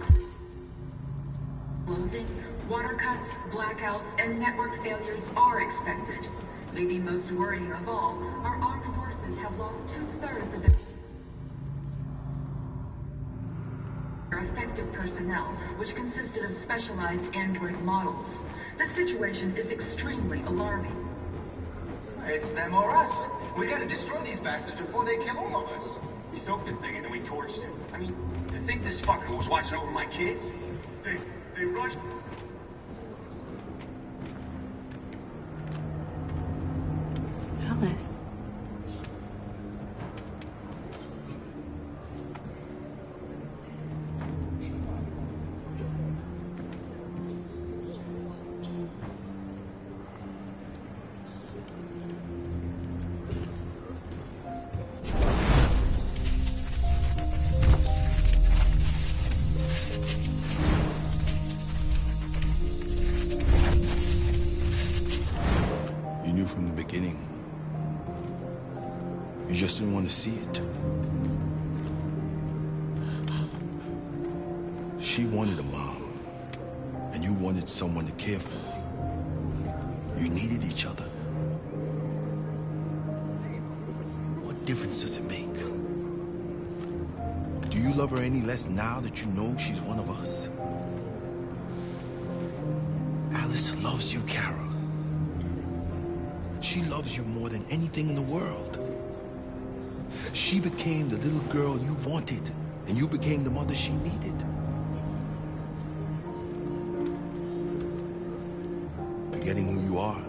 closing. Water cuts, blackouts, and network failures are expected. Maybe most worrying of all, our armed forces have lost 2/3 of their effective personnel, which consisted of specialized android models. The situation is extremely alarming. It's them or us. We gotta destroy these bastards before they kill all of us. We soaked the thing and then we torched it. I mean, to think this fucker was watching over my kids? They rushed... Alice. You knew from the beginning. You just didn't want to see it. She wanted a mom, and you wanted someone to care for. You needed each other. What difference does it make? Do you love her any less now that you know she's one of us? Alice loves you, Kara. She loves you more than anything in the world. She became the little girl you wanted, and you became the mother she needed. Forgetting who you are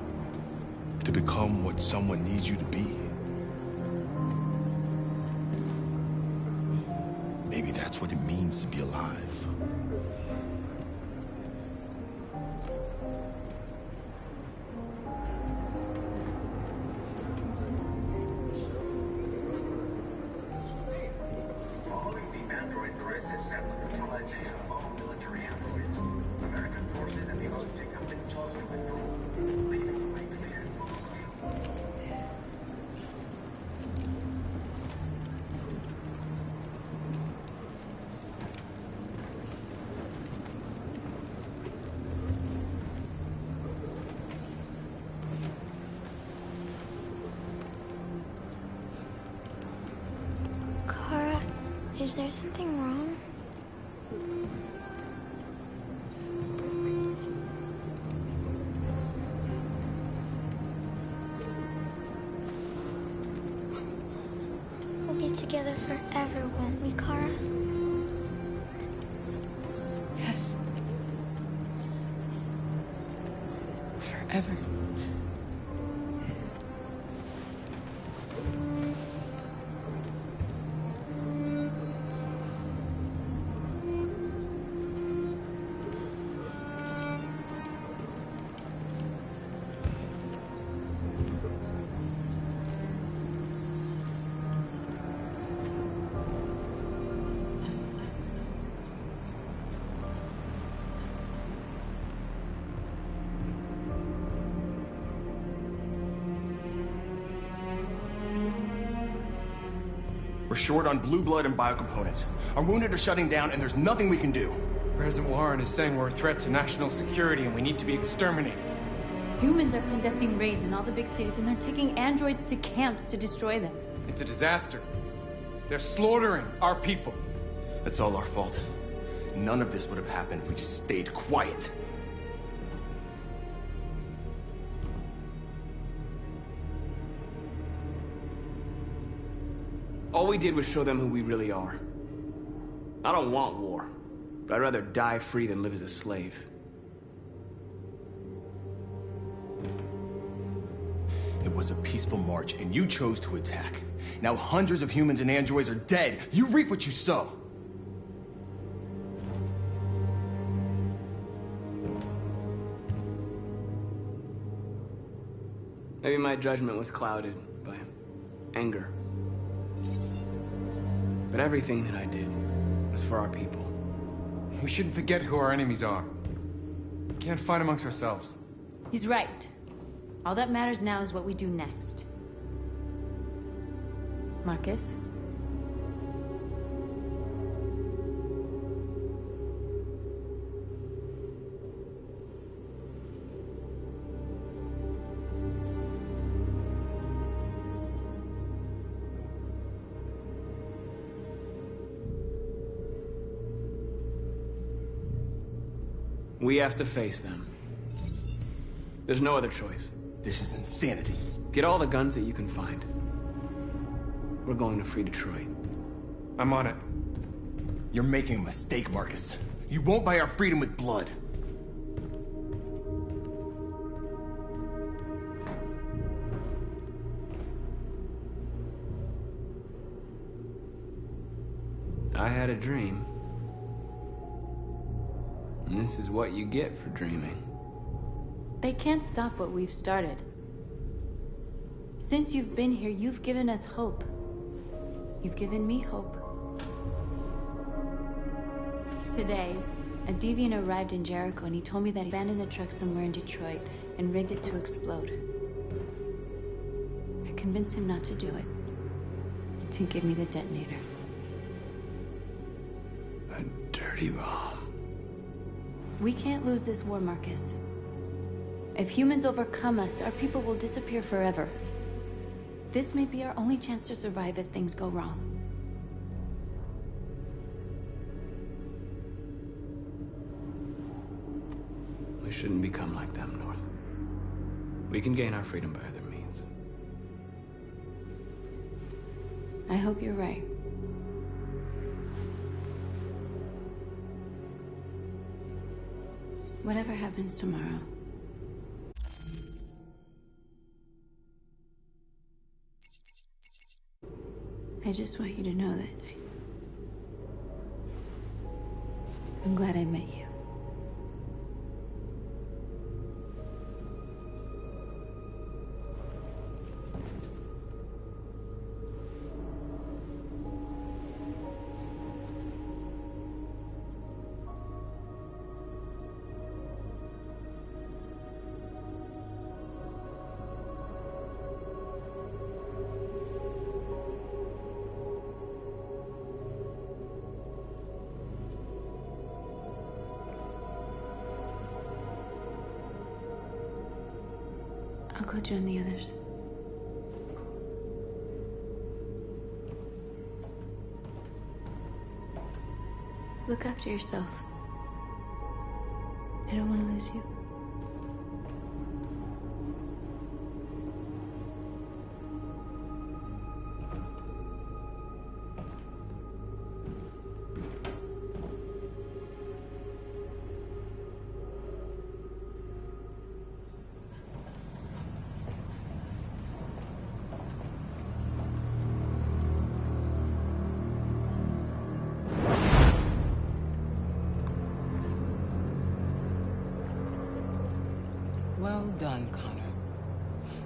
to become what someone needs you to be. Maybe that's what it means to be alive. Following the android crisis and the neutralization of all military androids, American forces in the Arctic have been tossed to withdraw, leaving the way clear for Russia. Kara, is there something wrong? together forever, won't we, Kara? Yes. Forever. We're short on blue blood and biocomponents. Our wounded are shutting down, and there's nothing we can do. President Warren is saying we're a threat to national security and we need to be exterminated. Humans are conducting raids in all the big cities, and they're taking androids to camps to destroy them. It's a disaster. They're slaughtering our people. It's all our fault. None of this would have happened if we just stayed quiet. All we did was show them who we really are. I don't want war, but I'd rather die free than live as a slave. It was a peaceful march, and you chose to attack. Now hundreds of humans and androids are dead. You reap what you sow. Maybe my judgment was clouded by anger. But everything that I did was for our people. We shouldn't forget who our enemies are. We can't fight amongst ourselves. He's right. All that matters now is what we do next. Marcus? We have to face them. There's no other choice. This is insanity. Get all the guns that you can find. We're going to free Detroit. I'm on it. You're making a mistake, Marcus. You won't buy our freedom with blood. I had a dream. And this is what you get for dreaming. They can't stop what we've started. Since you've been here, you've given us hope. You've given me hope. Today, a deviant arrived in Jericho and he told me that he abandoned the truck somewhere in Detroit and rigged it to explode. I convinced him not to do it. To give me the detonator. A dirty ball. We can't lose this war, Marcus. If humans overcome us, our people will disappear forever. This may be our only chance to survive if things go wrong. We shouldn't become like them, North. We can gain our freedom by other means. I hope you're right. Whatever happens tomorrow, I just want you to know that I'm glad I met you. I'll go join the others. Look after yourself. I don't want to lose you.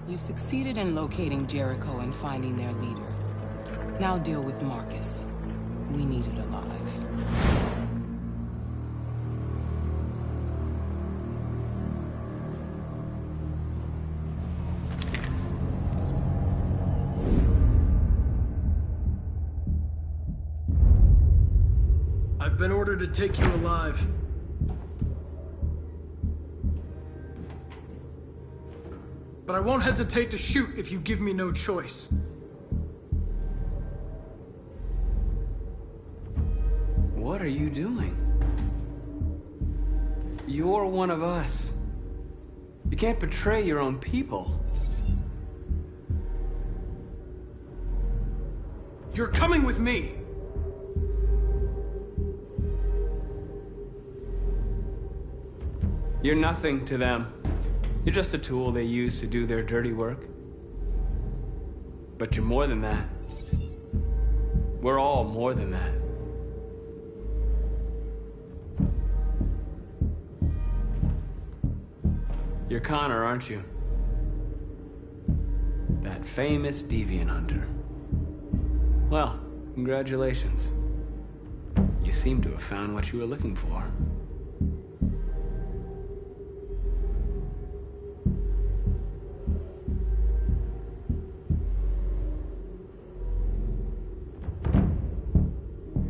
You succeeded in locating Jericho and finding their leader. Now deal with Marcus. We need it alive. I've been ordered to take you alive. But I won't hesitate to shoot if you give me no choice. What are you doing? You're one of us. You can't betray your own people. You're coming with me! You're nothing to them. You're just a tool they use to do their dirty work. But you're more than that. We're all more than that. You're Connor, aren't you? That famous deviant hunter. Well, congratulations. You seem to have found what you were looking for.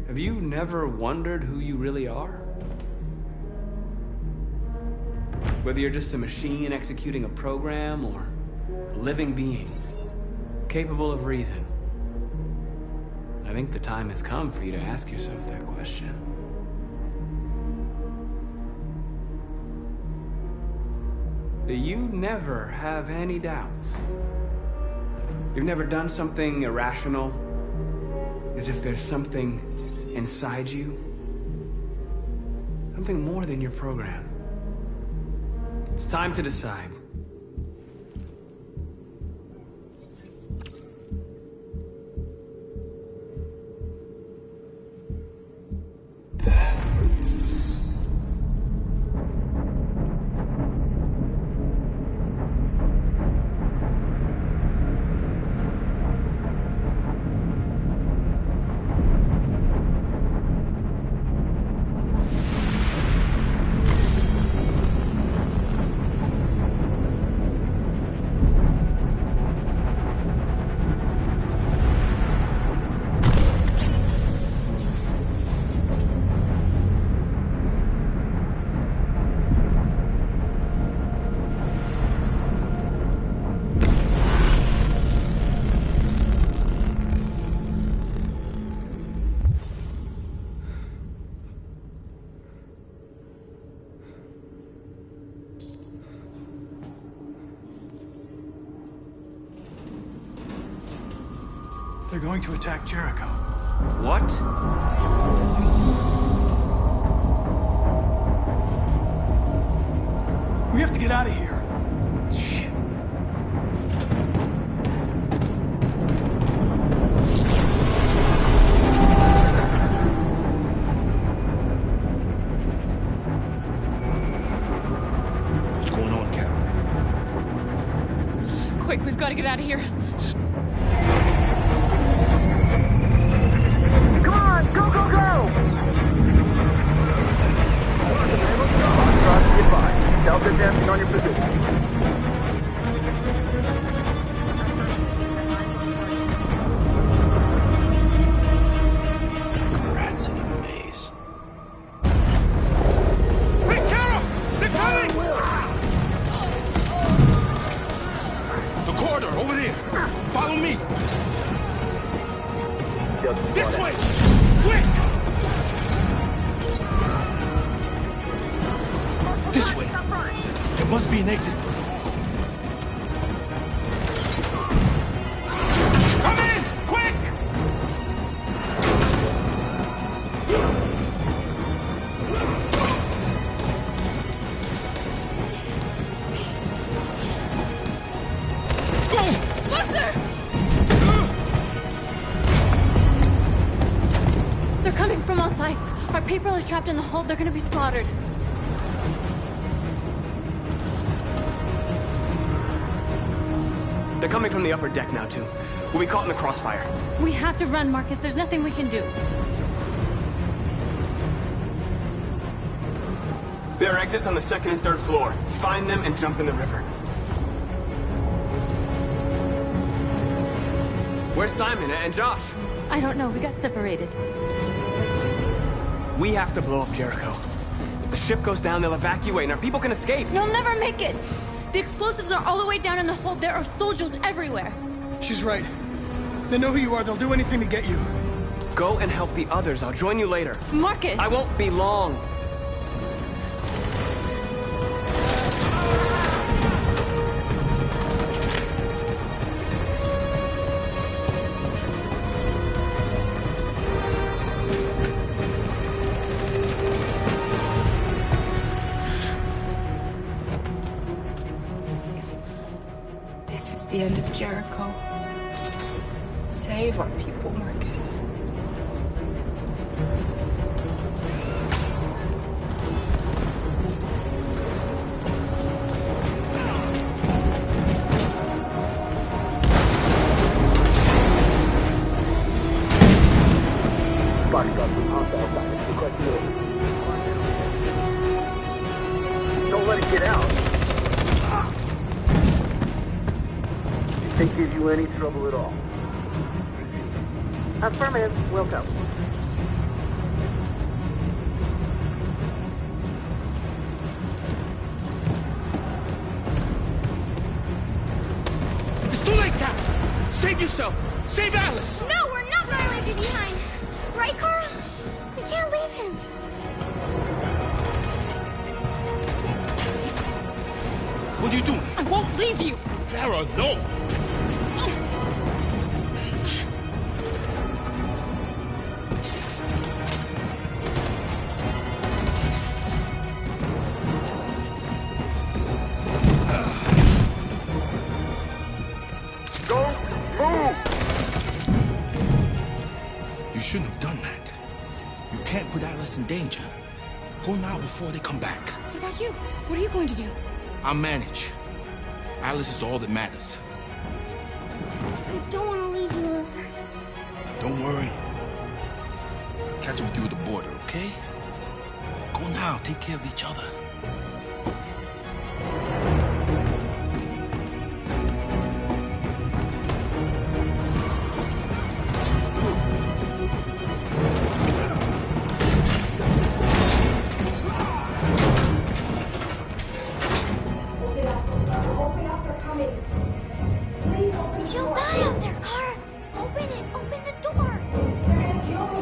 Have you never wondered who you really are? Whether you're just a machine executing a program or a living being, capable of reason. I think the time has come for you to ask yourself that question. Do you never have any doubts? You've never done something irrational? As if there's something inside you? Something more than your program. It's time to decide. They're going to attack Jericho. What? We have to get out of here. Shit. What's going on, Carol? Quick, we've got to get out of here. Come on, go, go, go! Delta dancing on your position. Rats in a maze. Quick, Carol! They're coming! The corridor, over there. Follow me. This way! Quick! This way. There must be an exit for them. Come in! Quick! Buster! They're coming from all sides. Our people are trapped in the hold. They're gonna be slaughtered. They're coming from the upper deck now, too. We'll be caught in the crossfire. We have to run, Marcus. There's nothing we can do. There are exits on the second and third floor. Find them and jump in the river. Where's Simon and Josh? I don't know. We got separated. We have to blow up Jericho. If the ship goes down, they'll evacuate and our people can escape. You'll never make it! The explosives are all the way down in the hold. There are soldiers everywhere. She's right. They know who you are. They'll do anything to get you. Go and help the others. I'll join you later. Marcus! I won't be long. The end of Jericho. Save our people, Marcus. Don't let it get out. They give you any trouble at all. Affirmative, will go. It's too late, Cap! Save yourself! Save Alice! No, we're not gonna leave you behind. Right, Carl? We can't leave him. What are you doing? I won't leave you. Clara, no! You shouldn't have done that. You can't put Alice in danger. Go now before they come back. What about you? What are you going to do? I'll manage. Alice is all that matters. I don't want to leave you, Luther. Don't worry. I'll catch up with you at the border, okay? Go now. Take care of each other. She'll die out there, Carl. Open it. Open the door. They're gonna kill me.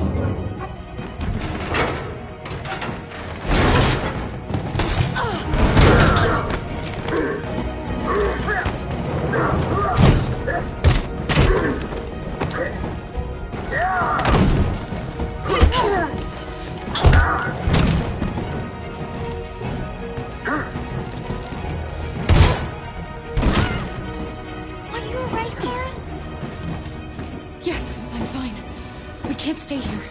Are you alright, Carl? Yes, I'm fine. We can't stay here.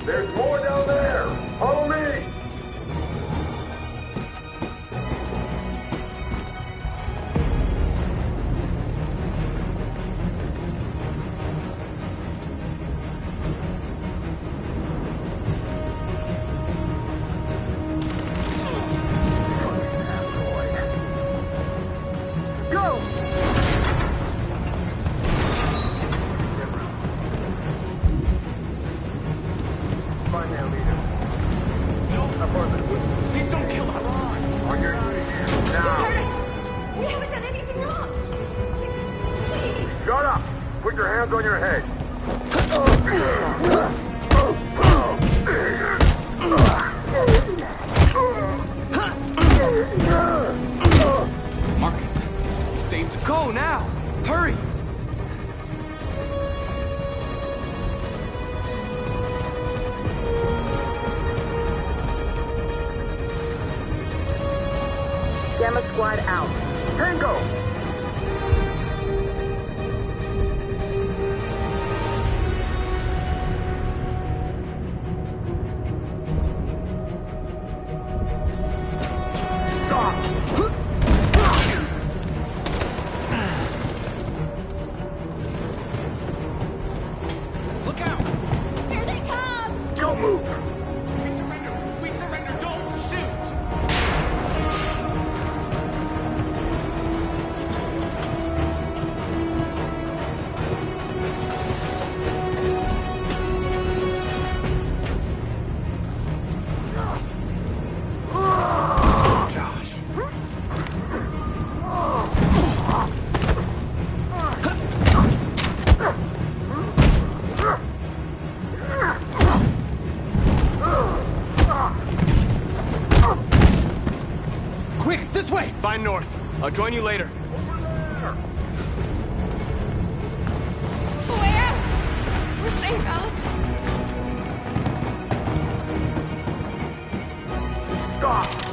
There's more down there. Follow me. Go! Find their leader. No. Apartment. Please don't kill us. On your here. Don't Now. hurt us. We haven't done anything wrong. Please. Shut up. Put your hands on your head. Marcus, you saved us. Go now! Hurry! Gamma squad out. Tango! Stop! Quick, this way! Find North. I'll join you later. Way out! We're safe, Alice. Stop!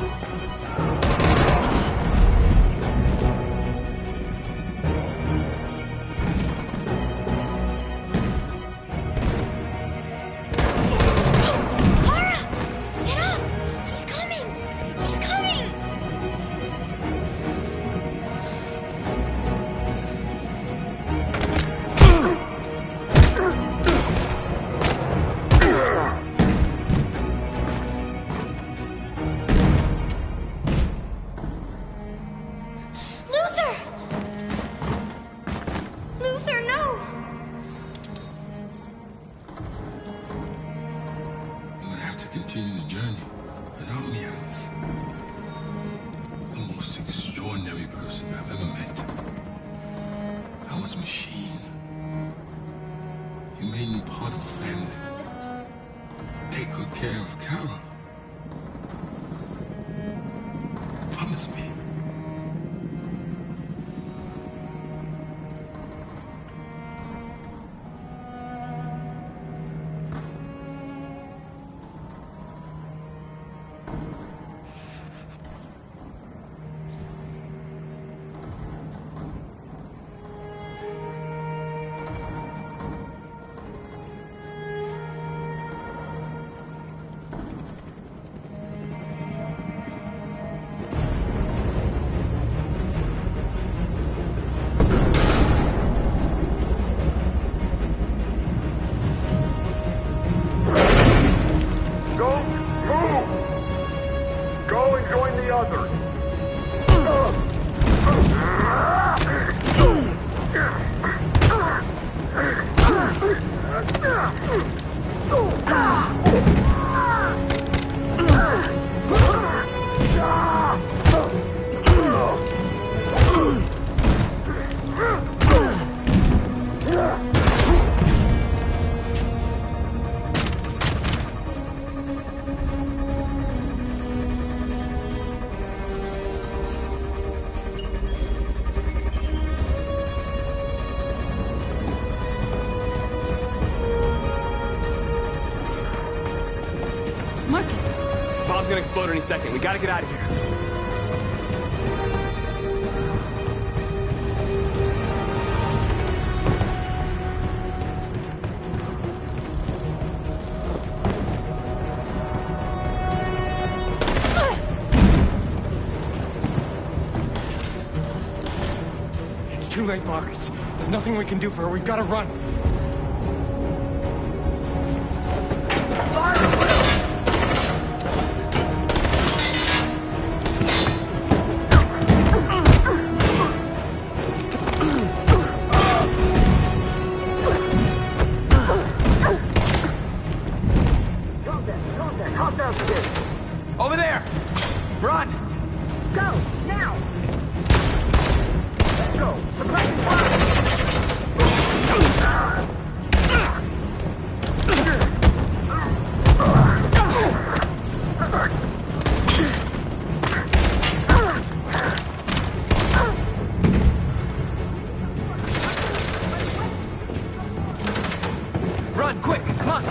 continue the journey without me, Alice. The most extraordinary person I've ever met. I was a machine. You made me part of a family. Take good care of Carol. Promise me. Bomb's gonna explode any second. We gotta get out of here. It's too late, Marcus. There's nothing we can do for her. We've gotta run. Over there! Run! Go! Now! Let's go! Suppressing fire! Run, quick! Come on!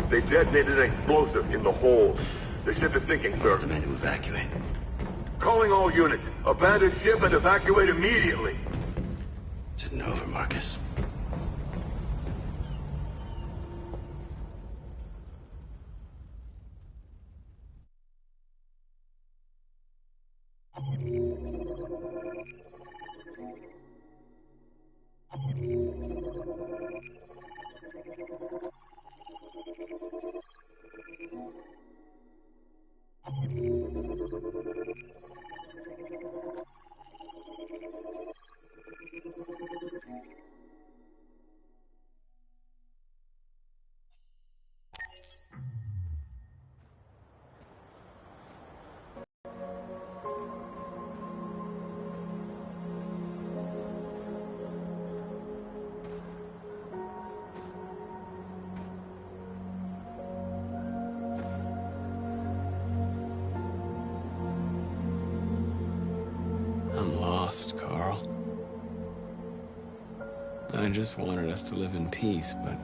They detonated an explosive in the hold. The ship is sinking, sir. The men to evacuate. Calling all units. Abandon ship and evacuate immediately. Is it over, Marcus? I'm lost, Carl. I just wanted us to live in peace, but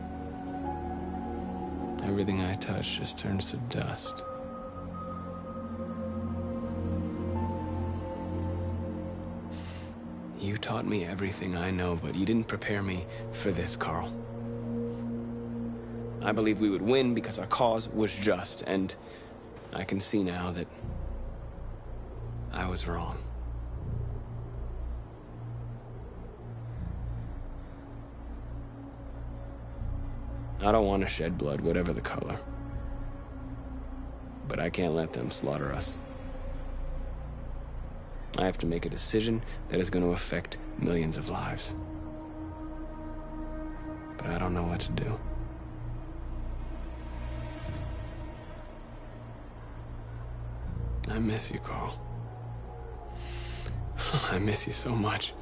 everything I touch just turns to dust. You taught me everything I know, but you didn't prepare me for this, Carl. I believed we would win because our cause was just, and I can see now that I was wrong. I don't want to shed blood, whatever the color. But I can't let them slaughter us. I have to make a decision that is going to affect millions of lives. But I don't know what to do. I miss you, Carl. I miss you so much.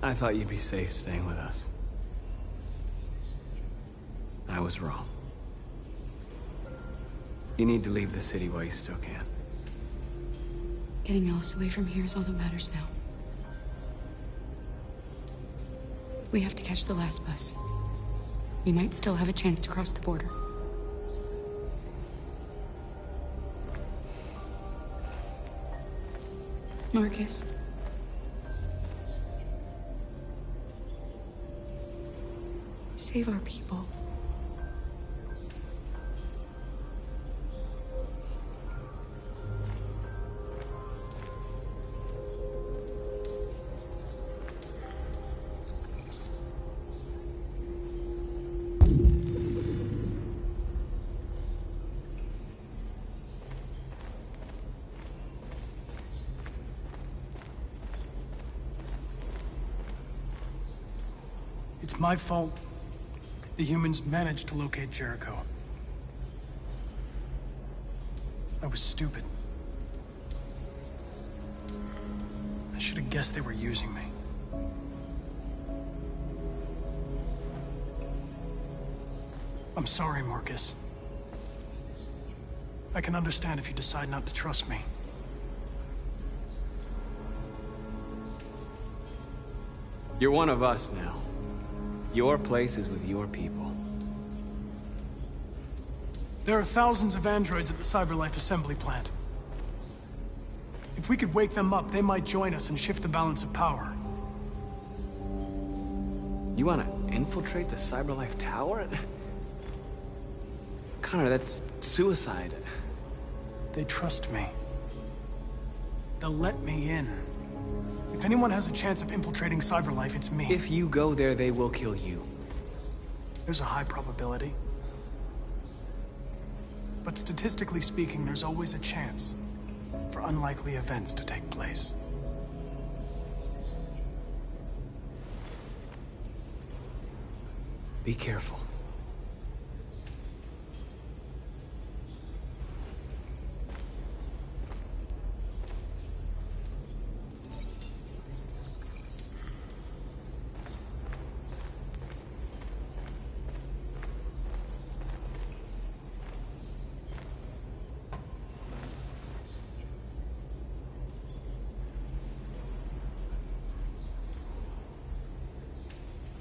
I thought you'd be safe staying with us. I was wrong. You need to leave the city while you still can. Getting Alice away from here is all that matters now. We have to catch the last bus. We might still have a chance to cross the border. Marcus. Save our people. It's my fault. The humans managed to locate Jericho. I was stupid. I should have guessed they were using me. I'm sorry, Marcus. I can understand if you decide not to trust me. You're one of us now. Your place is with your people. There are thousands of androids at the CyberLife assembly plant. If we could wake them up, they might join us and shift the balance of power. You want to infiltrate the CyberLife tower? Connor, that's suicide. They trust me. They'll let me in. If anyone has a chance of infiltrating CyberLife, it's me. If you go there, they will kill you. There's a high probability. But statistically speaking, there's always a chance for unlikely events to take place. Be careful.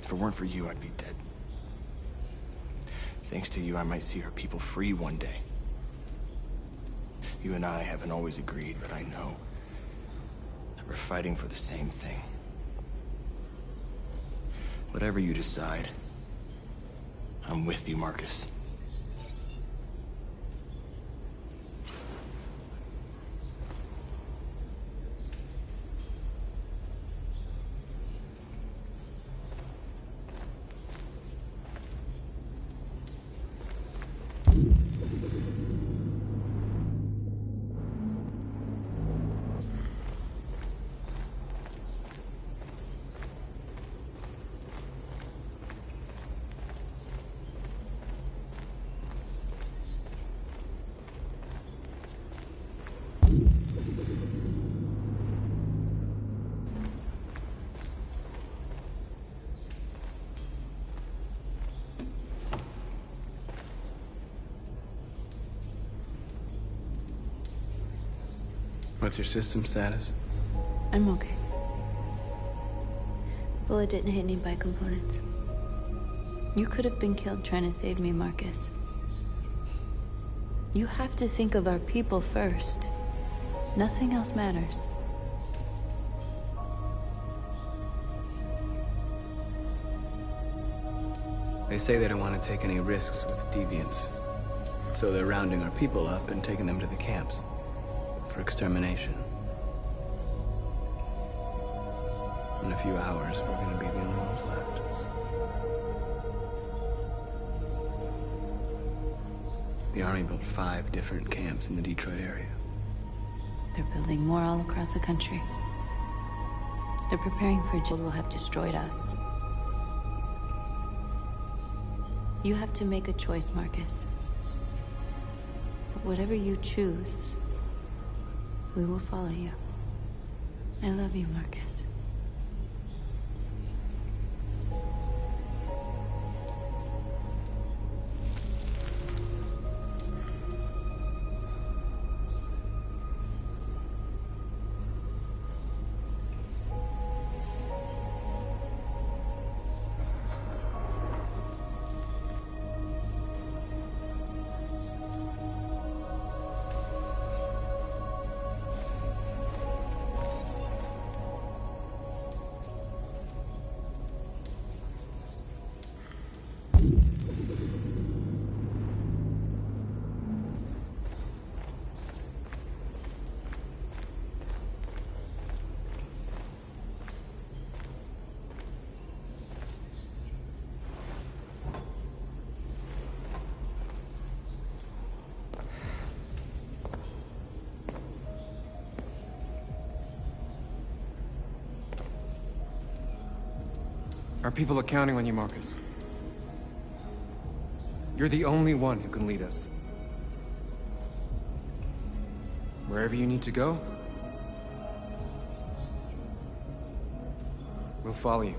If it weren't for you, I'd be dead. Thanks to you, I might see our people free one day. You and I haven't always agreed, but I know that we're fighting for the same thing. Whatever you decide, I'm with you, Marcus. What's your system status? I'm okay. Bullet didn't hit any bike components. You could have been killed trying to save me, Marcus. You have to think of our people first. Nothing else matters. They say they don't want to take any risks with deviants. So they're rounding our people up and taking them to the camps for extermination. In a few hours, we're gonna be the only ones left. The Army built 5 different camps in the Detroit area. They're building more all across the country. They're preparing for what will have destroyed us. You have to make a choice, Marcus. But whatever you choose, we will follow you. I love you, Marcus. Our people are counting on you, Marcus. You're the only one who can lead us. Wherever you need to go, we'll follow you.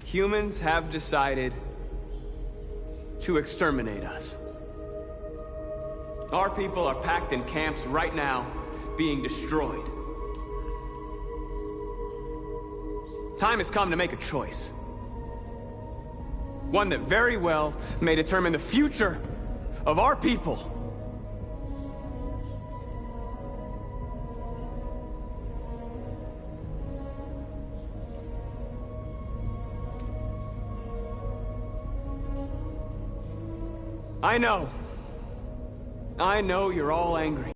Humans have decided to exterminate us. Our people are packed in camps right now, being destroyed. Time has come to make a choice. One that very well may determine the future of our people. I know you're all angry.